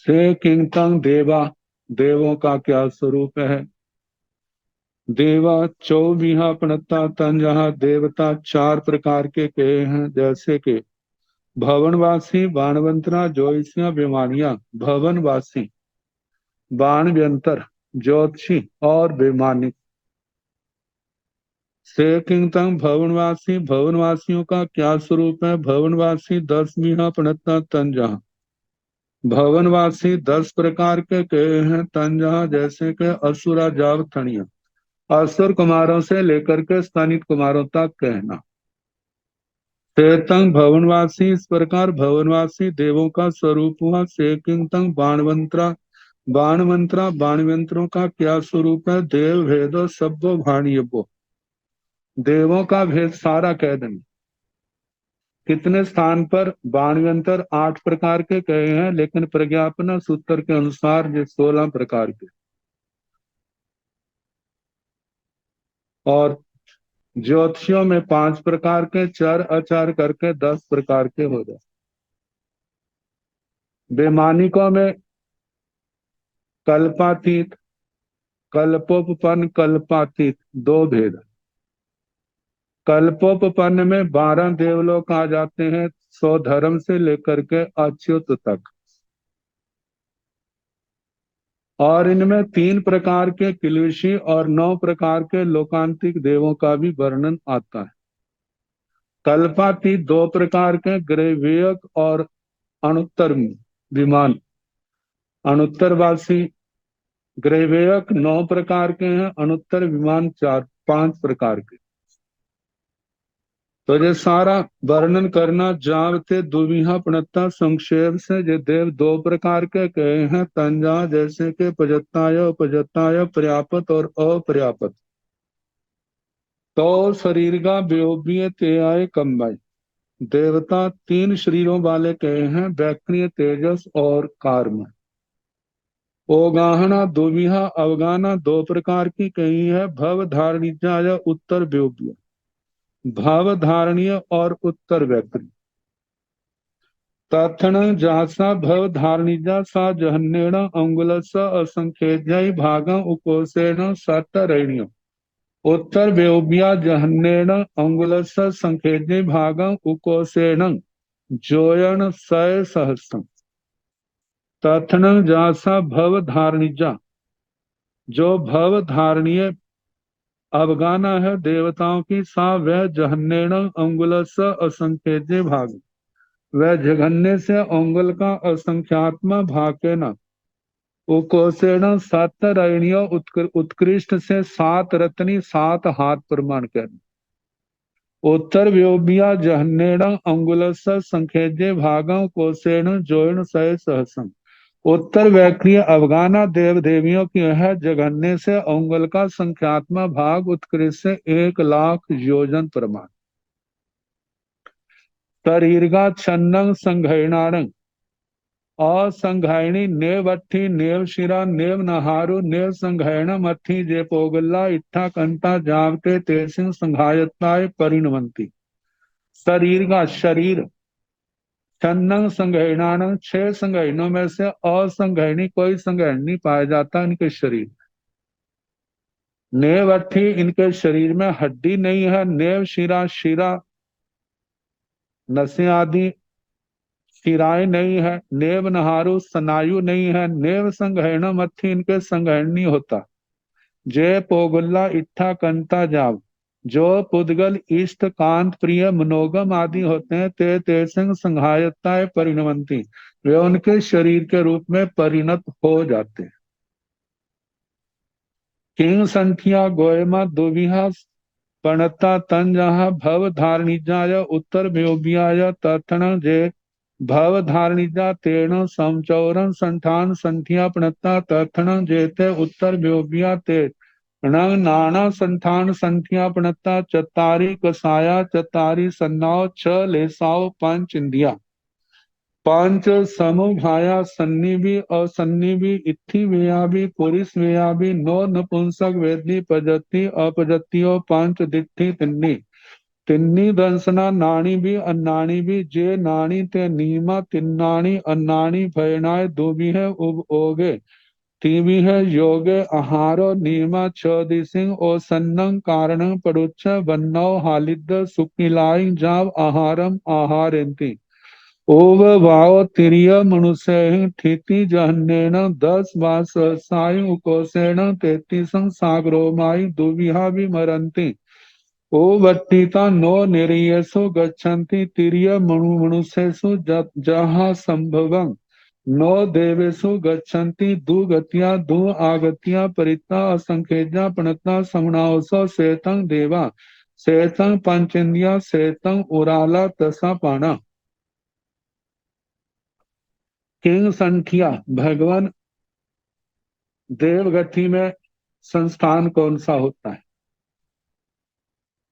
से किंगतंग देवा, देवों का क्या स्वरूप है। देवा चौबीहा प्रणता तन जहाँ देवता 4 प्रकार के कहे हैं, जैसे कि भवनवासी बाणवंतरा ज्योतिषिया बेमानिया। भवनवासी बाण व्यंतर ज्योतिषी और बेमानी। से किंगतंग भवनवासी, भवनवासियों का क्या स्वरूप है। भवनवासी 10 मीहा प्रणता तन जहाँ, भवनवासी 10 प्रकार के कहे हैं तन जहाँ, जैसे कि असुरा जाव थणिया, असुर कुमारों से लेकर के स्तनित कुमारों तक कहना। तेतंग भवनवासी, इस प्रकार भवनवासी देवों का स्वरूप हुआ। सेकिंग बाणवंतरा, बाणवंतरा बाणवंतरों का क्या स्वरूप है। देव भेदो सब्बो भाणियबो, देवों का भेद सारा कह देंगे। कितने स्थान पर बाणवंतर 8 प्रकार के कहे हैं, लेकिन प्रज्ञापना सूत्र के अनुसार ये 16 प्रकार के। और ज्योतिषियों में 5 प्रकार के, चर अचार करके 10 प्रकार के हो जाए। वैमानिकों में कल्पातीत, कल्पोपपन्न, कल्पातीत 2 भेद। कल्पोपपन्न में 12 देवलोक आ जाते हैं, स्वधर्म से लेकर के अच्युत तक। और इनमें 3 प्रकार के किलविषी और 9 प्रकार के लोकांतिक देवों का भी वर्णन आता है। कल्पातीत 2 प्रकार के, ग्रैवियक और अणुत्तर विमान। अणुत्तरवासी ग्रैवेयक 9 प्रकार के हैं, अणुत्तर विमान 5 प्रकार के। तो ये सारा वर्णन करना जावते दुविहा प्रणता संक्षेप से। ये देव 2 प्रकार के कहे हैं तंजा, जैसे कि पजताय उपजताय, पर्याप्त और अपर्याप्त। तो शरीर का व्योमीय ते आय कम्बाई, देवता 3 शरीरों वाले कहे हैं, वैक्रिय, तेजस और कार्म। ओगाहना दुविहा अवगाना 2 प्रकार की कही है, भव धारणीय उत्तर व्योग्य, भव धारणीय और उत्तर वैक्री। तथन जासा भव धारणीजा सा जहन्नेण अंगुलस असंख्येय भागं उकोसेन सतरण्य। उत्तर व्योग्या जहन्नेण अंगुलस संख्येय भागं उकोसेन जोयन सय सहस्रम। तथन जासा भव धारणीजा, जो भव धारणीय अवगाना है देवताओं की, सा वह जहन्नेण अंगुलस असंख्येय भाग, वह जघन्य से अंगुल का असंख्यात्मा भाग के न। उकोसेण 7 रैणियों, उत्कृष्ट से 7 रत्नी 7 हाथ प्रमाण कहना। उत्तर व्योमिया जहन्नेण अंगुलस संख्येय भागं कोसेण जोयण सय सहसम। उत्तर वैक्रिय अवगाना देव देवियों की है, जघन्य से अंगुल का संख्यात्मा भाग, उत्कृष्ट से 1,00,000 योजन प्रमाण। तरीर्घा छन्नं संघैणाणं, असंघायणी नेवट्ठी नेव शिरा नेव नहारु नेव संघैण मट्ठी जे पोगल्ला इट्ठा कंटा जावटे तेसिंग संघायताय परिणवंती। शरीर का शरीर छन्नं संघर्णानं, 6 संघर्णों में से असंघर्णी कोई संघर्ण नहीं पाया जाता इनके शरीर। नेव अट्ठी, इनके शरीर में हड्डी नहीं है। नेव शिरा, शिरा नसें आदि शिराएं नहीं है। नेव नहारु, स्नायु नहीं है। नेव संघर्ण मथी, इनके संघर्ण नहीं होता। जय पोगुल्ला इट्ठा कंता जाव, जो पुद्गल इष्ट कांत प्रिय मनोगम आदि होते हैं, ते तेसंग संघायताएं परिणमंती, वे उनके शरीर के रूप में परिणत हो जाते हैं। किंग संथिया गोयमा दुविहा पणता तन जहा भव धारणिजाय उत्तर व्योबियाय तथण जे भव धारणिजा तेण समचौरन संठान संथिया पणता तथण जेते उत्तर व्योबिया ते णंग नाना संठान संथिया पणता चतारी कसाया चतारी सन्नाव छ लेसाव पंच इंदिया पांच समूहाया सन्निभि असन्निभि इत्थि वेयाभि पुरिस वेयाभि नो नपुंसक वेदी पजति अपजतियो पांच दिट्ठी तिन्नी तिन्नी दंसना नाणी भी अन्नाणी भी जे नाणी ते नीमा तिन्नाणी अन्नाणी भयनाय दुबी है उब ओगे तीवी है योगे आहारो नीमा छ दिसिंग ओ सन्नं कारणं पड़ुच्छ वन्नौ हालिद सुकिलाई जाव आहारम आहारेंति ओव वाव तिरिय मनुष्य ठिति जहन्नेन 10 वास साय उकोसेन 33 सागरो माई दुविहा विमरन्ति ओ वट्टिता नो निरीयसो गच्छन्ति तिरिय मनुष्यसु जहाँ संभवं नो देवेशु गच्छन्ति दुगत्या दु आगत्या परिता असंख्यजा प्रणता समनावसो सेतं देवा सेतं पंचेन्द्रिया सेतं उराला तसा पाना। किंग संख्या, भगवान देवगति में संस्थान कौन सा होता है?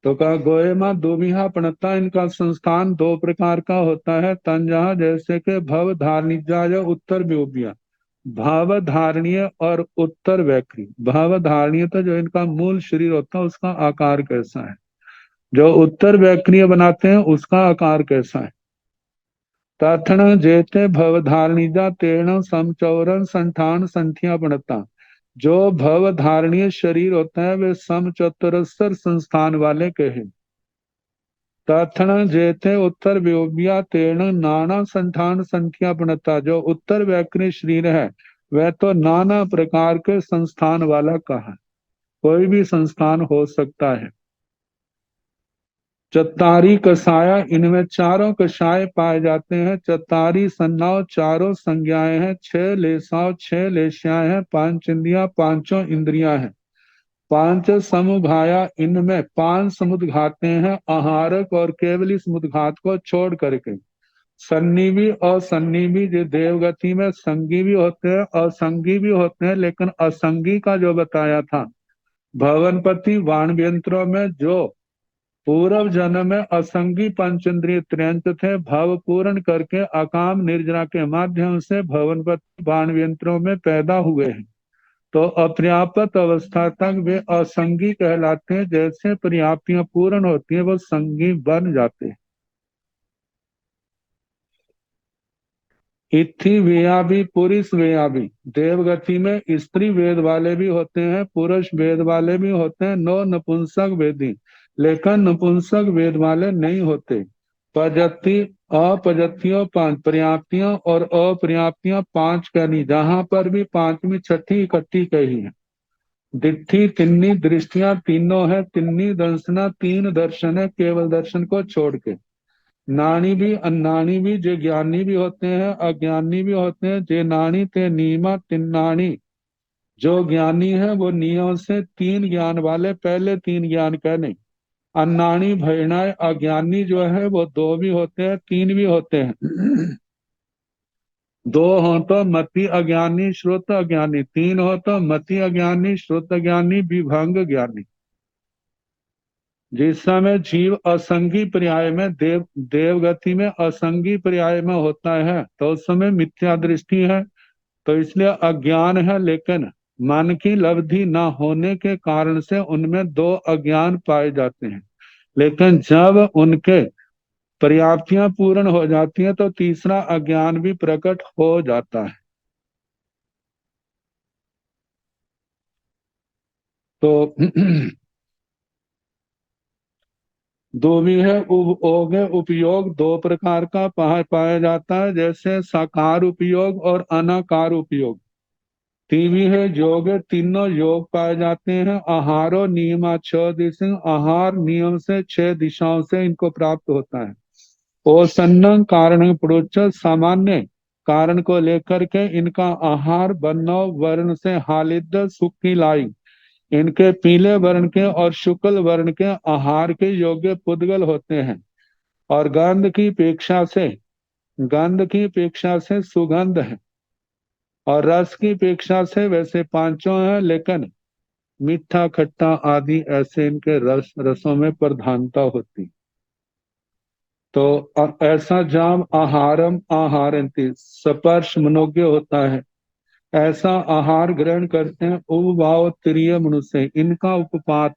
तो कहा गोयमा दुबिहा पणता, इनका संस्थान 2 प्रकार का होता है। तंजहा जैसे कि भव धारणिजा या उत्तर व्योबिया, भाव धारणीय और उत्तर वैक्री। भाव धारणीय तो जो इनका मूल शरीर होता है उसका आकार कैसा है, जो उत्तर वैक्रीय बनाते हैं उसका आकार कैसा है। तथण जेते भव धारणिजा तेण समचौरन संठान संथिया बनता, जो भव धारणीय शरीर होता है वे सम चतुरस्र संस्थान वाले कहे। तथण जेते उत्तर व्योबिया तेण नाना संठान संख्या बनता, जो उत्तर वैक्री शरीर है वह तो नाना प्रकार के संस्थान वाला कहा, कोई भी संस्थान हो सकता है। चतारी कसाया, इनमें चारों कषाय पाए जाते हैं। चतारी सन्नाव, चारों संज्ञाएं हैं। 6 लेसाव, 6 लेशाएं हैं। 5 इंद्रिया, पांचों इंद्रियां हैं। 5 समुघाया, इनमें 5 समुद्घाते हैं आहारक और केवली समुद्घात को छोड़ करके। सन्निवी और सन्निवी, जो देवगति में संगी भी होते हैं असंगी भी होते हैं, लेकिन असंगी का जो बताया था भवनपति वाणव्यंत्रों में, जो पूर्व जन्म में असंगी पंचेंद्रिय त्रयंत थे, भव पूर्ण करके अकाम निर्जरा के माध्यम से भवनपति वाणव्यंत्रों में पैदा हुए हैं, तो अपर्याप्त अवस्था तक वे असंगी कहलाते हैं। जैसे पर्याप्तियां पूर्ण होती हैं वो संगी बन जाते हैं। इत्थि वेया भी पुरुष वेया भी, देवगति में स्त्री वेद वाले भी होते हैं, पुरुष वेद वाले भी होते हैं। नो नपुंसक वेदी, लेकिन नपुंसक वेद वाले नहीं होते। पजती अपजतियों 5 पर्याप्तियां और अपर्याप्तियां 5 कहनी, जहां पर भी 5वीं 6ठी इकट्ठी कही है। दिट्ठी तिन्नी, दृष्टियां तीनों है। तिन्नी दर्शना, 3 दर्शन है केवल दर्शन को छोड़ के। नाणी भी अन्नाणी भी, जो ज्ञानी भी होते हैं अज्ञानी भी होते हैं। जे नाणी ते नीमा तिन्नाणी, जो ज्ञानी है वो नियम से 3 ज्ञान वाले, पहले 3 ज्ञान कहने। अन्नाणी भयनाय, अज्ञानी जो है वो 2 भी होते हैं 3 भी होते हैं। 2 हो तो मति अज्ञानी श्रुत अज्ञानी, 3 हो तो मति अज्ञानी श्रुत अज्ञानी विभंग ज्ञानी। जिस समय जीव असंगी पर्याय में देवगति में असंगी पर्याय में होता है तो उस समय मिथ्या दृष्टि है, तो इसलिए अज्ञान है, लेकिन मन की लब्धि न होने के कारण से उनमें 2 अज्ञान पाए जाते हैं। लेकिन जब उनके पर्याप्तियां पूर्ण हो जाती हैं तो तीसरा अज्ञान भी प्रकट हो जाता है। तो दो भी है उपयोग है। उपयोग दो प्रकार का पाया जाता है, जैसे साकार उपयोग और अनाकार उपयोग। तीवी है योग है, तीनों योग पाए जाते हैं। आहारो नियमा छह दिशा, आहार नियम से छह दिशाओं से इनको प्राप्त होता है। ओसन्न कारण प्रोच, सामान्य कारण को लेकर के इनका आहार बन्नो वर्ण से हालिद सुखी लाई, इनके पीले वर्ण के और शुक्ल वर्ण के आहार के योग्य पुद्गल होते हैं। और गंध की अपेक्षा से सुगंध है। और रस की अपेक्षा से वैसे पांचों हैं, लेकिन मीठा खट्टा आदि ऐसे इनके रसों में प्रधानता होती। तो ऐसा जाम आहारम आहारंती, स्पर्श मनोज्ञ होता है, ऐसा आहार ग्रहण करते हैं उपभाव त्रिय मनुष्य। इनका उपपात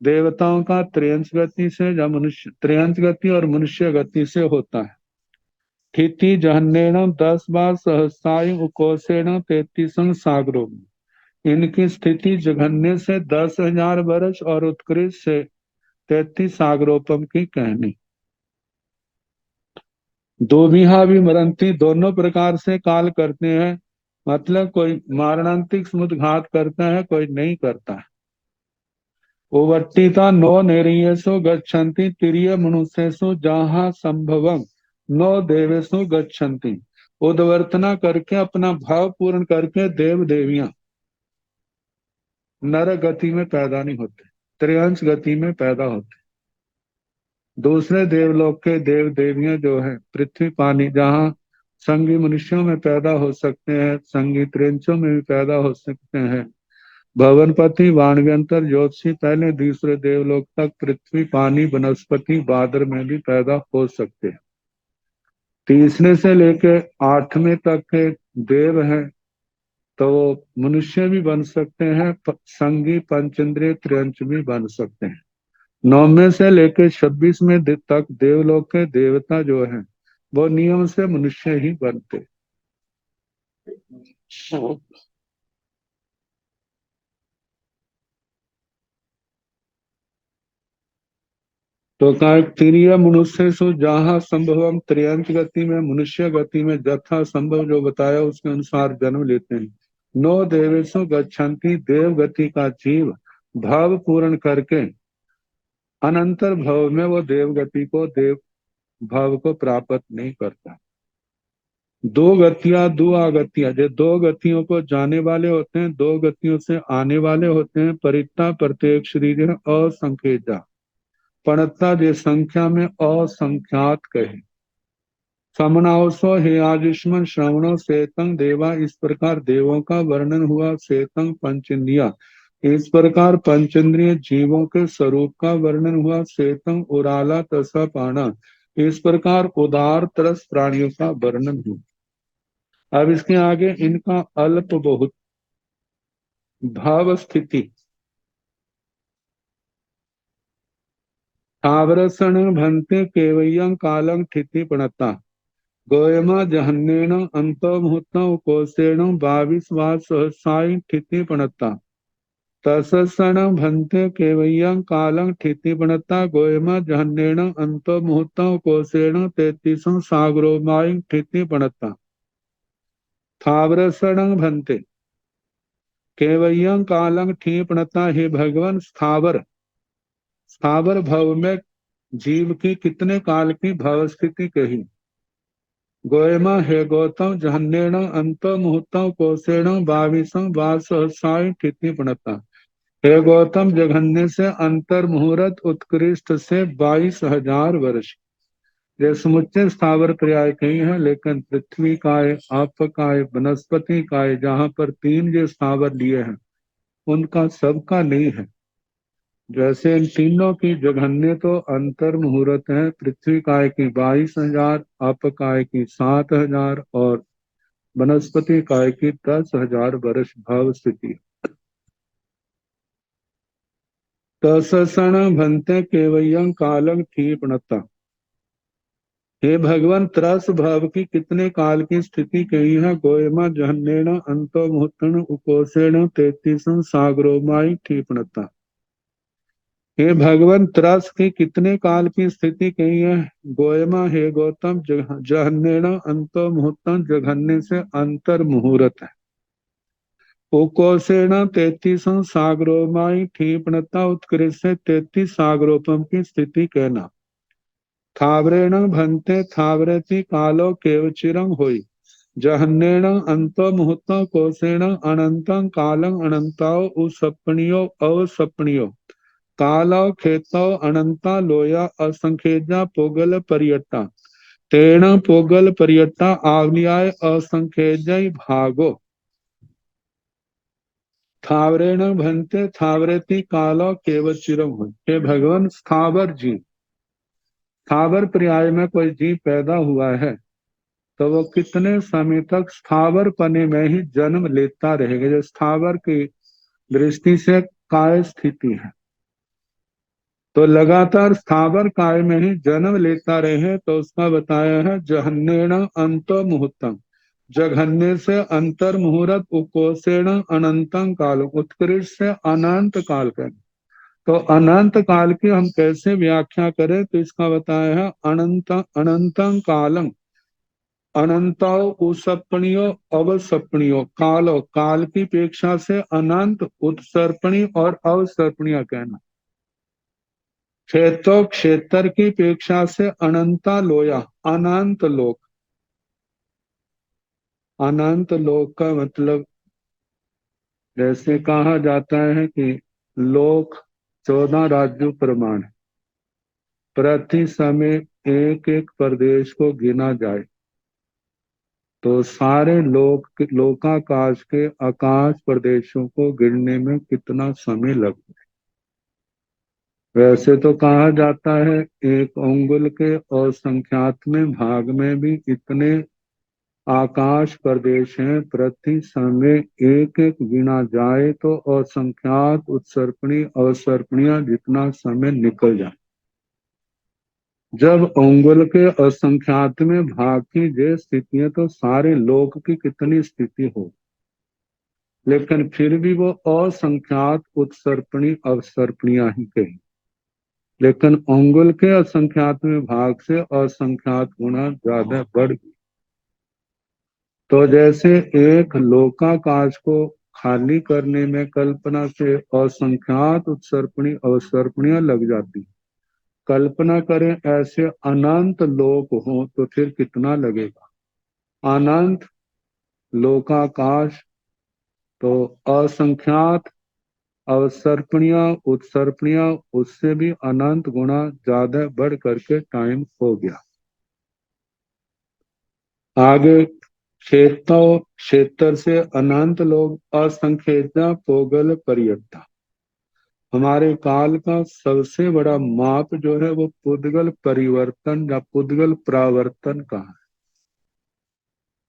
देवताओं का त्रयंश गति से या मनुष्य त्रयंश गति और मनुष्य गति से होता है। स्थिति जहन्नेण 10 बार सहस्राय उकोसेण 33 सागरों। इनकी स्थिति जघन्य से 10,000 वर्ष और उत्कृष्ट से 33 सागरोपम की कहनी। दो बिहा भी मरंती, दोनों प्रकार से काल करते हैं। मतलब कोई मारणांतिक समुद्घात करता है, कोई नहीं करता है। उवर्तिता नो नेरियसु गच्छन्ति तिरिय मनुष्यसु जहाँ संभवम नो देवेशु गच्छन्ति। उद्वर्तना करके अपना भाव पूर्ण करके देव देवियां नर गति में पैदा नहीं होते, त्रियांश गति में पैदा होते। दूसरे देवलोक के देव देवियां जो है पृथ्वी पानी, जहाँ संगी मनुष्यों में पैदा हो सकते हैं, संगी त्रिंचों में भी पैदा हो सकते हैं। भवनपति वाणव्यंतर ज्योतिषी पहले दूसरे देवलोक तक पृथ्वी पानी वनस्पति बादर में भी पैदा हो सकते हैं। तीसरे से लेकर 8वें तक के देव हैं, तो मनुष्य भी बन सकते हैं, संगी पंचेंद्रिय त्रियंच भी बन सकते हैं। 9वें से लेकर 26वें तक देवलोक के देवता जो हैं वो नियम से मनुष्य ही बनते। तो कहा तिरिय मनुष्य सु जहाँ संभवम त्रियंच गति में, मनुष्य गति में जथा संभव जो बताया उसके अनुसार जन्म लेते हैं। नो देवेशु गच्छन्ति, देव गति का जीव भाव पूर्ण करके अनंतर भव में वो देव गति को देव भाव को प्राप्त नहीं करता। दो गतियां दो आगतियां, जो दो गतियों को जाने वाले होते हैं, दो गतियों से आने वाले होते हैं। परिता प्रत्येक शरीर असंख्यजा, पणता जे संख्या में असंख्यात कहे। समनावसो हे आयुष्मान श्रवणो सेतंग देवा, इस प्रकार देवों का वर्णन हुआ। सेतंग पंचेंद्रिया, इस प्रकार पंचेंद्रिय जीवों के स्वरूप का वर्णन हुआ। सेतंग उराला तसा पाना, इस प्रकार उदार तरस प्राणियों का वर्णन हुआ। अब इसके आगे इनका अल्प बहुत भाव स्थिति। थावरसण भंते केवयं कालं ठिति पणता, गोयमा जहन्नेन अंतो मुहूर्तं कोसेण 22 वार सहसाई ठिति पणता। तससण भंते केवयं कालं ठिति पणता, गोयमा जहन्नेन अंतो मुहूर्तं कोसेण 33 सागरोमाई ठिति पणता। थावरसण भंते केवयं कालं ठीपणता, हे भगवान स्थावर स्थावर भव में जीव की कितने काल की भव स्थिति कही। गोयमा हे गौतम जहन्नेण अंत मुहूर्तम कोसेण 22 बार सहसाई ठिति पणता। हे गौतम जघन्य से अंतर मुहूर्त उत्कृष्ट से 22,000 वर्ष। ये समुच्चय स्थावर पर्याय कही है, लेकिन पृथ्वी काय, आप काय, वनस्पति काय, जहाँ पर 3 जो स्थावर लिए हैं उनका सबका नहीं है। जैसे इन तीनों की जघन्य तो अंतर मुहूर्त है। पृथ्वी काय की 22,000, अप काय की 7,000 और वनस्पति काय की 10,000 वर्ष भाव स्थिति। तसण भंते केवयं कालं ठीपणता, हे भगवान, त्रस भाव की कितने काल की स्थिति कही है। गोयमा जहन्नेन अंतो मुहूर्तन उकोसेण तेतीसं सागरोमाई ठीपणता। हे भगवान, त्रस की कितने काल की स्थिति कही है। गोयमा, हे गौतम, जहन्नेन अंतो मुहूर्तन, जघन्य से अंतर मुहूर्त है। उकोसेण 33 सागरोमाई ठीपणता, उत्कृष्ट से 33 सागरोपम की स्थिति कहना। थावरेण भन्ते थावरति कालो केवचिरं होई। जहन्नेण अंतो मुहूर्तो कोसेण अनंतं कालं अनंताओ उसपणियो अवसपणियो कालो खेतो अनंता लोया असंखेजा पोगल परियट्टा तेण पोगल परियट्टा आवलियाय असंखेजय भागो। थावरेण भन्ते थावरति कालो केवचिरं होई। हे भगवान, स्थावर जी, स्थावर पर्याय में कोई जीव पैदा हुआ है तो वो कितने समय तक स्थावर पने में ही जन्म लेता रहेगा। जो स्थावर की दृष्टि से काय स्थिति है, तो लगातार स्थावर काय में ही जन्म लेता रहे तो उसका बताया है जहन्नेण अंतो मुहूर्तम, जघन्य से अंतर मुहूर्त, उकोसेण अनंतम काल, उत्कृष्ट से अनंत काल का। तो अनंत काल की हम कैसे व्याख्या करें, तो इसका बताया है अनंत अनंतम कालम, अनंतो उसपणियो अवसपणियो कालो, काल की अपेक्षा से अनंत, उत्सर्पणी और अवसर्पणिया कहना। क्षेत्रो, क्षेत्र की अपेक्षा से अनंता लोया, अनंत लोक। अनंत लोक का मतलब जैसे कहा जाता है कि लोक 14 राज्यों प्रमाण, प्रति समय एक एक प्रदेश को गिना जाए तो सारे लोकाकाश के आकाश प्रदेशों को गिनने में कितना समय लगता है। वैसे तो कहा जाता है एक अंगुल के असंख्यातमें भाग में भी इतने आकाश प्रदेश हैं, प्रति समय एक एक गिना जाए तो असंख्यात उत्सर्पणी अवसर्पणियां जितना समय निकल जाए। जब अंगुल के असंख्यात में भाग की जे स्थिति है तो सारे लोक की कितनी स्थिति हो, लेकिन फिर भी वो असंख्यात उत्सर्पणी अवसर्पणियां ही कही। लेकिन अंगुल के असंख्यात में भाग से असंख्यात गुना ज्यादा बढ़ गई। तो जैसे एक लोकाकाश को खाली करने में कल्पना से असंख्यात उत्सर्पणी अवसर्पणियां लग जाती, कल्पना करें ऐसे अनंत लोक हो तो फिर कितना लगेगा। अनंत लोकाकाश, तो असंख्यात अवसर्पणियां उत्सर्पणियां उससे भी अनंत गुना ज्यादा बढ़ करके टाइम हो गया। आगे क्षेत्र, क्षेत्र से अनंत लोग, असंख्यता पोगल परियत्ता। हमारे काल का सबसे बड़ा माप जो है वो पुद्गल परिवर्तन या पुद्गल प्रावर्तन का है।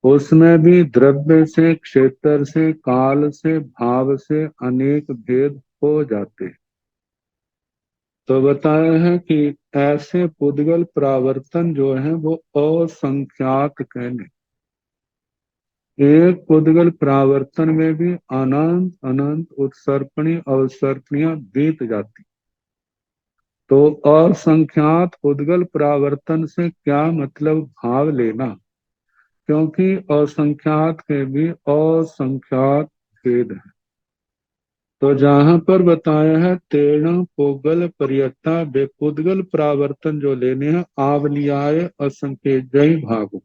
उसमें भी द्रव्य से, क्षेत्र से, काल से, भाव से अनेक भेद हो जाते हैं। तो बताया है कि ऐसे पुद्गल प्रावर्तन जो है वो असंख्यात कहने, एक पुद्गल प्रावर्तन में भी अनंत अनंत उत्सर्पणी अवसर्पणियां बीत जाती। तो असंख्यात पुद्गल प्रावर्तन से क्या मतलब भाव लेना, क्योंकि असंख्यात के भी असंख्यात भेद है। तो जहां पर बताया है तेरह पोगल पर्यता बेपुद्गल प्रावर्तन जो लेने हैं, आवलियाय असंख्य जय भागो,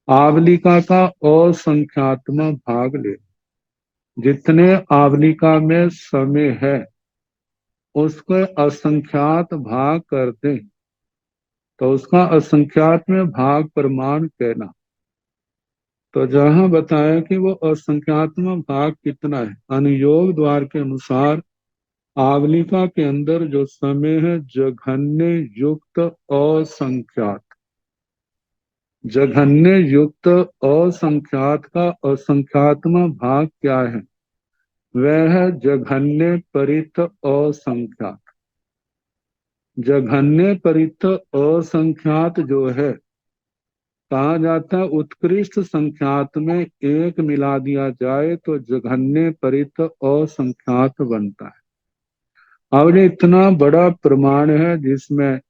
आवलिका का असंख्यात्मा भाग ले। जितने आवलिका में समय है उसको असंख्यात भाग कर दें तो उसका असंख्यात में भाग प्रमाण कहना। तो जहां बताया कि वो असंख्यात्मक भाग कितना है, अनुयोग द्वार के अनुसार आवलिका के अंदर जो समय है जघन्य युक्त असंख्यात, जघन्य युक्त असंख्यात का असंख्यात्मक भाग क्या है, वह है जघन्य परित असंख्यात। जघन्य परित असंख्यात जो है कहा जाता है उत्कृष्ट संख्यात में एक मिला दिया जाए तो जघन्य परित असंख्यात बनता है। अब ये इतना बड़ा प्रमाण है जिसमें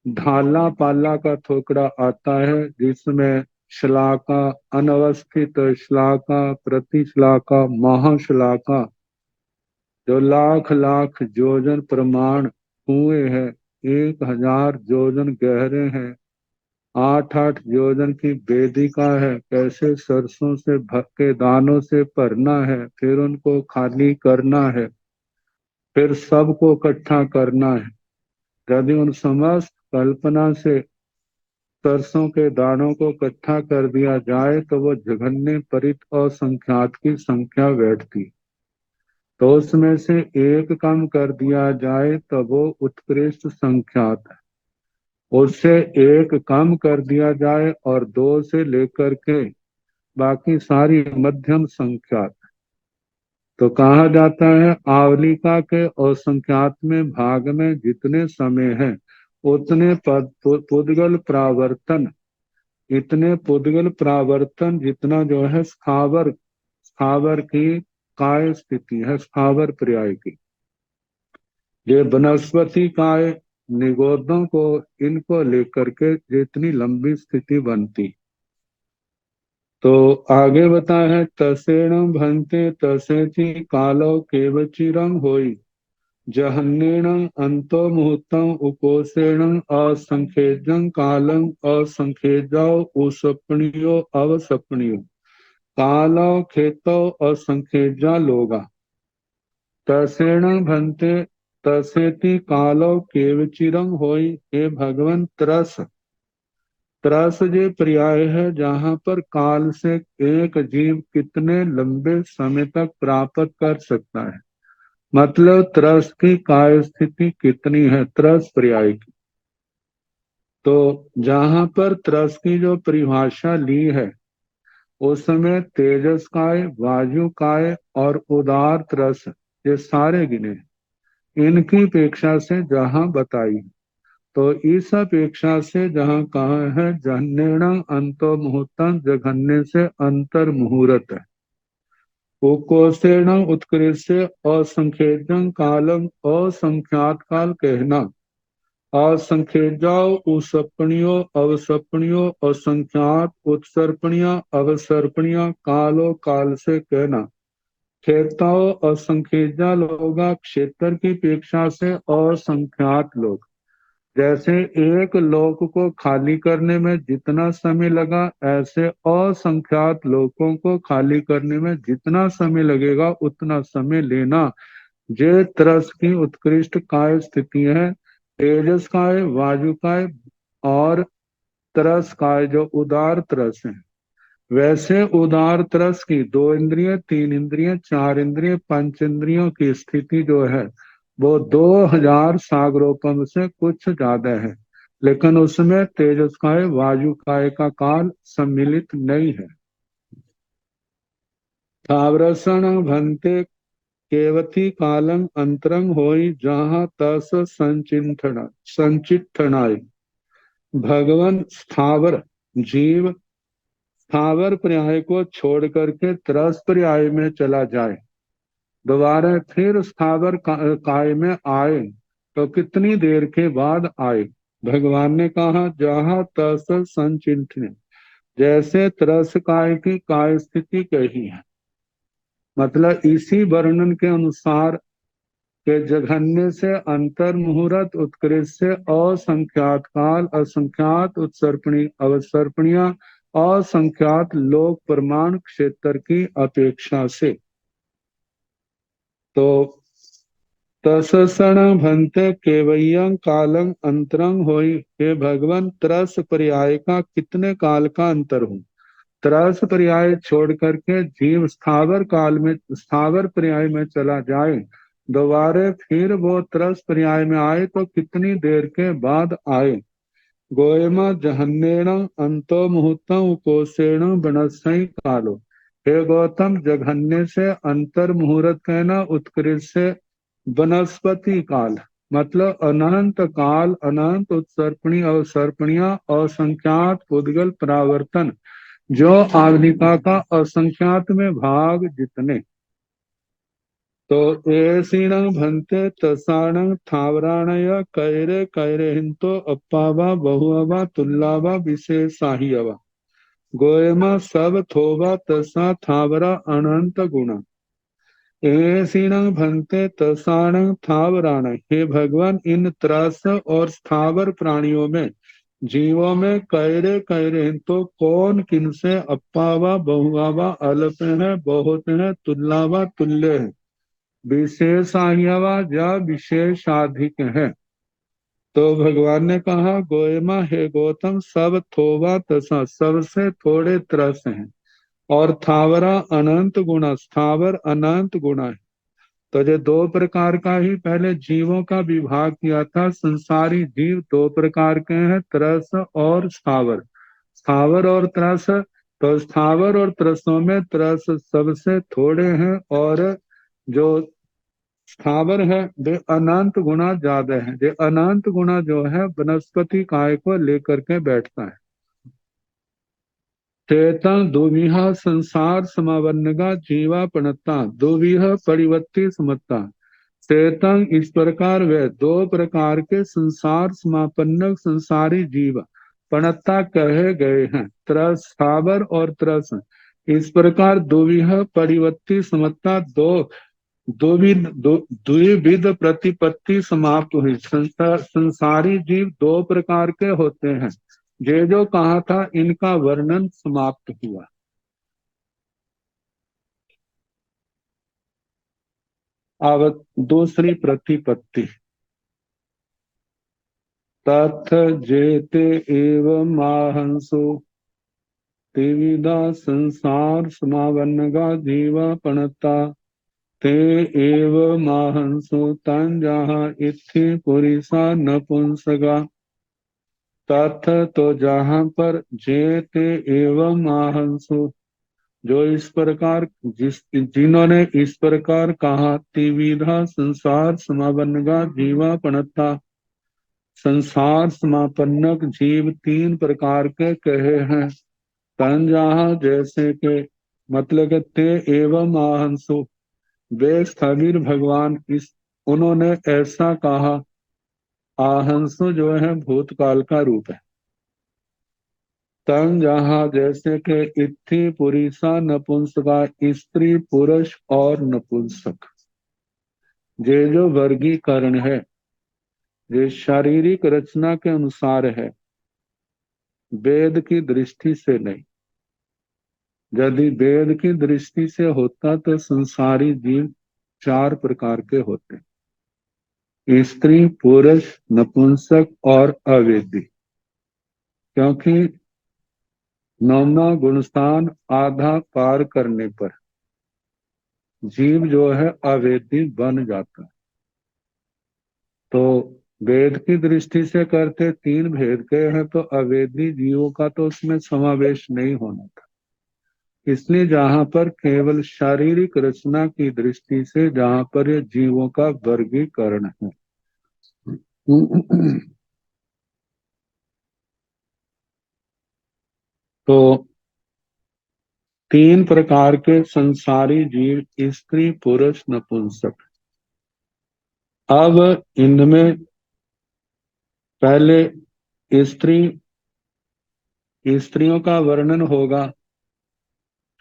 ढाला पाला का थोकड़ा आता है, जिसमें श्लाका, अनवस्थित श्लाका, प्रतिश्लाका, महाश्लाका, जो लाख लाख योजन प्रमाण कुएं हैं, 1000 योजन गहरे हैं, 8 योजन की वेदिका है, कैसे सरसों से के दानों से भरना है, फिर उनको खाली करना है, फिर सबको इकट्ठा करना है। यदि उन समस्त कल्पना से सरसों के दानों को इकट्ठा कर दिया जाए तो वो जघन्य परित असंख्यात की संख्या बैठती। तो उसमें से एक कम कर दिया जाए तो वो उत्कृष्ट संख्यात है, उससे एक कम कर दिया जाए और 2 से लेकर के बाकी सारी मध्यम संख्यात। तो कहा जाता है आवलिका के असंख्यात में भाग में जितने समय है उतने पुद्गल प्रावर्तन, इतने पुद्गल प्रावर्तन जितना जो है स्थावर स्थावर की काय स्थिति है, स्थावर पर्याय की। ये वनस्पति काय निगोदों को, इनको लेकर के जितनी लंबी स्थिति बनती। तो आगे बता है तसेण भंते तसेति कालो केवचिरं होई जहन्नेन अंतो मुहूर्तं उकोसेण असंखेजं कालं असंखेजौ उसपणियो अवसपणियो कालो खेतो असंखेजा लोगा तसेण भंते तसेति कालो केवचिरं होई। हे भगवन त्रस, त्रस ये पर्याय है जहाँ पर काल से एक जीव कितने लंबे समय तक प्राप्त कर सकता है, मतलब त्रस की काय स्थिति कितनी है, त्रस पर्याय की। तो जहाँ पर त्रस की जो परिभाषा ली है उसमें तेजस काय, वायु काय और उदार त्रस ये सारे गिने, इनकी अपेक्षा से जहाँ बताई, तो इस अपेक्षा से जहाँ कहा है जहन्नेण अंतो मुहूर्तम, जघन्य से अंतर मुहूर्त है, उकोसेण उत्कृष्ट असंख्यजं कालम, असंख्यात काल कहना, असंख्यजाओ उसपणियो अवसपणियो असंख्यात उत्सर्पणिया अवसर्पणिया कालो काल से कहना, खेताओ असंख्यजा लोगा, क्षेत्र की अपेक्षा से असंख्यात लोग। जैसे एक लोक को खाली करने में जितना समय लगा, ऐसे असंख्यात लोगों को खाली करने में जितना समय लगेगा उतना समय लेना। ये त्रस की उत्कृष्ट काय स्थिति है, तेजस काय, वायु काय और तरस काय जो उदार तरस है। वैसे उदार तरस की 2 इंद्रिय, 3 इंद्रिय, 4 इंद्रिय, 5 इंद्रियों की स्थिति जो है वो 2000 सागरोपम से कुछ ज्यादा है, लेकिन उसमें तेजस काय, वायु काय का काल सम्मिलित नहीं है। थावरसण भंते केवथी कालंग अंतरंग होई जहाँ तस संचिठनाय। भगवान स्थावर जीव स्थावर पर्याय को छोड़ करके त्रस पर्याय में चला जाए, दोबारा फिर स्थावर काय में आए तो कितनी देर के बाद आए। भगवान ने कहा जहाँ तस संचिठन, जैसे त्रस काय की काय स्थिति कही है, मतलब इसी वर्णन के अनुसार के जघन्य से अंतर मुहूर्त, उत्कृष्ट से असंख्यात काल, असंख्यात उत्सर्पणी अवसर्पणिया, असंख्यात लोक प्रमाण क्षेत्र की अपेक्षा से। तो तसण भंते केवयं कालं अंतरंग होई। हे भगवान त्रस पर्याय का कितने काल का अंतर हो, त्रस पर्याय छोड़ करके जीव स्थावर काल में, स्थावर पर्याय में चला जाए, दोबारे फिर वो त्रस पर्याय में आए तो कितनी देर के बाद आए। गोयमा जहन्नेण अंतो मुहूर्तम उपोषेण बनस्सई कालो। हे गौतम, जघन्य से अंतर मुहूर्त कहना, उत्कृष्ट से वनस्पति काल, मतलब अनंत काल, अनंत उत्सर्पणी अवसर्पणियां, असंख्यात पुद्गल परावर्तन, जो आवलिका का असंख्यात में भाग जितने। तो ऐसीण भंते तसाण थावराणय कैरे कैरे हिंतो अप्पावा बहुअवा तुल्लावा विशेषाहियवा गोयमा सब थोवा तसा थावरा अनंत गुणा। ऐसीण भंते तसाण थावराण, हे भगवान इन त्रस और स्थावर प्राणियों में, जीवों में कैरे कैरे हैं, तो कौन किनसे अप्पावा बहुआवा अल्प है बहुत है तुल्लावा तुल्य है विशेषाह्यवा या विशेषाधिक है। तो भगवान ने कहा गोयमा हे गौतम सब थोवा तसा, सबसे थोड़े त्रस हैं, और थावरा अनंत गुणा, स्थावर अनंत गुणा है। तो जो दो प्रकार का ही पहले जीवों का विभाग किया था, संसारी जीव दो प्रकार के हैं, त्रस और स्थावर। स्थावर और त्रस, तो स्थावर और त्रसों में त्रस सबसे थोड़े हैं, और जो स्थावर है वे अनंत गुना ज्यादा है। ये अनंत गुना जो है वनस्पति काय को लेकर के बैठता है। चेतन दुविहा संसार समावन्नगा जीवा पणता, दुविह परिवर्ती समता। चेतन इस प्रकार वे दो प्रकार के संसार समापन्न संसारी जीव पणता कहे गए हैं, त्रस स्थावर और त्रस। इस प्रकार दुविह परिवर्ती समता, द्विविध प्रतिपत्ति समाप्त हुई। संसारी जीव दो प्रकार के होते हैं, ये जो कहा था इनका वर्णन समाप्त हुआ। अब दूसरी प्रतिपत्ति, तथ जेते एवं माहंसो त्रिविधा संसार समावन्नगा जीवा पणता, ते एव माहंसो तन जहाँ इत्थि पुरिसा नपुंसका। तथ तो जहाँ पर, जेते एवं माहंसो जो इस प्रकार, जिन्होंने इस प्रकार कहा, त्रिविधा संसार समापन्नगा जीवा पणता, संसार समापन्नक जीव तीन प्रकार के कहे हैं। तन जहाँ जैसे के, मतलब के ते एवं आहंसु, वे स्थविर भगवान, इस उन्होंने ऐसा कहा। आहंसु जो है भूतकाल का रूप है। तन जहाँ जैसे के, इत्थि पुरीसा नपुंसका, स्त्री पुरुष और नपुंसक। ये जो वर्गीकरण है ये शारीरिक रचना के अनुसार है, वेद की दृष्टि से नहीं। यदि वेद की दृष्टि से होता तो संसारी जीव चार प्रकार के होते, स्त्री पुरुष नपुंसक और अवेदी। क्योंकि नौना गुणस्थान आधा पार करने पर जीव जो है अवेदी बन जाता है। तो वेद की दृष्टि से करते तीन भेद के हैं, तो अवेदी जीवों का तो उसमें समावेश नहीं होना था। इसलिए जहां पर केवल शारीरिक रचना की दृष्टि से, जहां पर ये जीवों का वर्गीकरण है। तो तीन प्रकार के संसारी जीव, स्त्री पुरुष नपुंसक। अब इनमें पहले स्त्रियों का वर्णन होगा,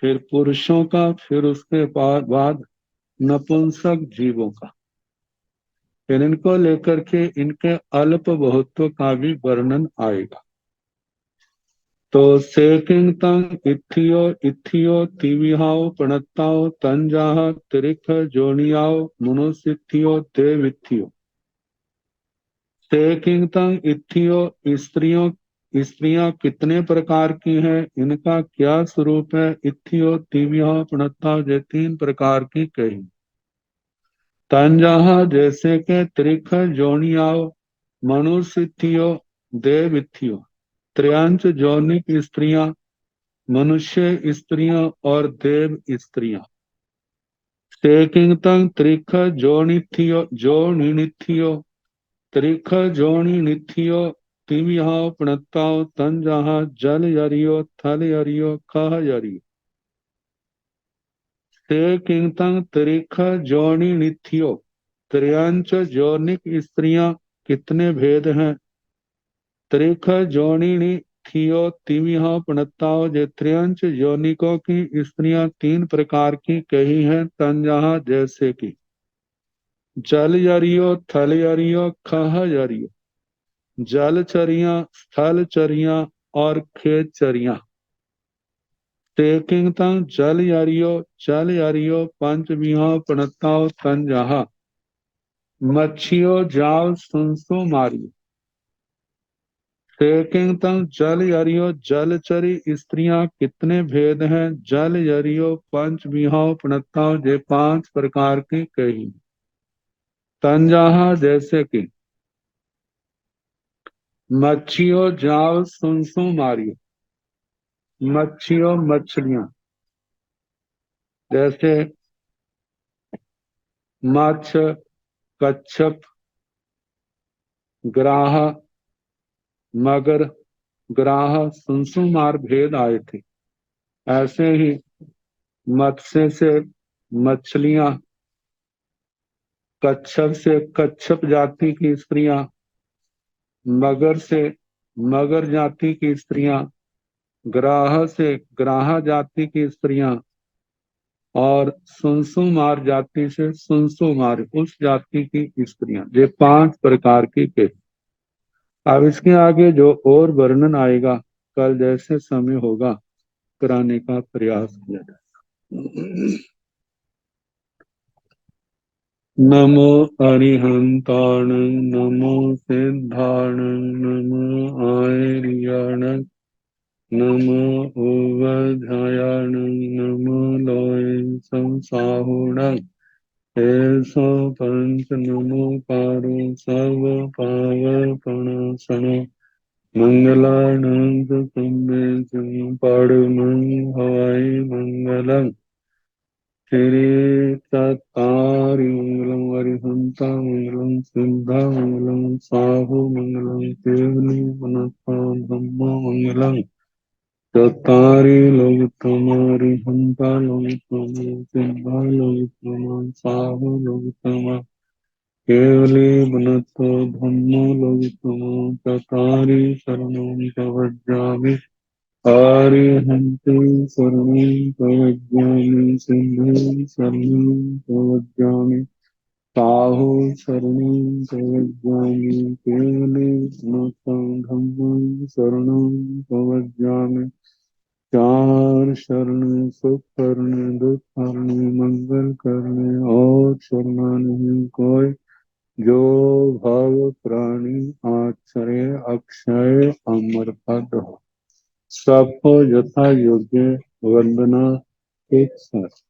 फिर पुरुषों का, फिर उसके बाद नपुंसक जीवों का। फिर इनको लेकर के इनके अल्प बहुत्व का भी वर्णन आएगा। तो सेकिंग तंग इथियो इथियो तिविहाओ प्रणताओ तंजाह त्रिख जोनियाओ मुनुसिथियो देविथियो। सेकिंग तंग इथियो, स्त्रियां कितने प्रकार की हैं, इनका क्या स्वरूप है। इथियो तिविहाओ प्रणताओ, ये तीन प्रकार की कही। तंजाह जैसे के, त्रिख जोनियाओ मनुसिथियो देविथियो, त्रयांश जौनिक स्त्रियां, मनुष्य स्त्रियां और देव स्त्रियां। सेकिंग तंग त्रिख जोनिथियो जोनिथियो, त्रिख जोणी निथियो तिमिहाओ प्रणताओ तन जहा जल यरियो थल यरियो कह यरियो। ते किंतंग त्रिख जोणी निथियो, त्रियंच जोनिक स्त्रियां कितने भेद हैं। त्रिख जोनिनी थियो तिमिहा प्रणताओ, जे त्रियंच योनिकों की स्त्रियां तीन प्रकार की कही हैं। तंजहा जैसे कि जल यरियो थल यरियो खह यरियो, जलचरियां स्थल चरियां और खेत चरियां। तेकिंगतंग जल यरियो पंच बिहा प्रणताओ तंजहा, मच्छियो जाल सुनसु मारियो। तेकिंगतंग जल यरियो, जलचरी स्त्रियां कितने भेद हैं। जल यरियो पंच बिहाओ प्रणताओ, जे पांच प्रकार की कही। तंजहा जैसे कि मच्छियो जाल सुनसु मारियो, मच्छियों मछलियां जैसे मच्छ, कच्छप, ग्राह, मगर, ग्राह, सुनसुमार भेद आए थे। ऐसे ही मत्स्य से मछलियां, कच्छप से कच्छप जाति की स्त्रियां, मगर से मगर जाति की स्त्रियां, ग्राह से ग्राह जाति की स्त्रियां और सुनसुमार जाति से सुनसुमार उस जाति की स्त्रियां। ये पांच प्रकार की के। अब इसके आगे जो और वर्णन आएगा कल जैसे समय होगा कराने का प्रयास किया जाए। नमो अरिहंताण, नमो सिद्धाण, नमो आर्याण, नमो उवधायाण, नमो लोय संसाहुण। ऐसो पंच नमो पारो सर्व पावपणासण, मंगलानंद तुम्हें पाड़मं हवाई मंगलम। श्री तत्तारि मंगलम, अरिहंता मंगलम, सिद्धा मंगलम, साहु मंगलम, केवली मनसा धम्मा मंगलम। चत्तारि लोकोत्तम, अरिहंता लोकोत्तम, सिद्धा लोकोत्तम, साहु लोकोत्तम, केवली मनसा धम्मा लोकोत्तम। चत्तारि शरणं प्रव्रजामि, आर्यहन्ते शरणं प्रव्रजामि, सिद्धं शरणं प्रव्रजामि, साहु शरणं प्रव्रजामि, केवले मनसा धम्मं शरणं प्रव्रजामि। चार शरण सुख करने, दुख हरने, मंगल करने और शरणा नहीं कोई, जो भव प्राणी आश्रय अक्षय अमर पद हो। सबको यथा योग्य वंदना एक साथ।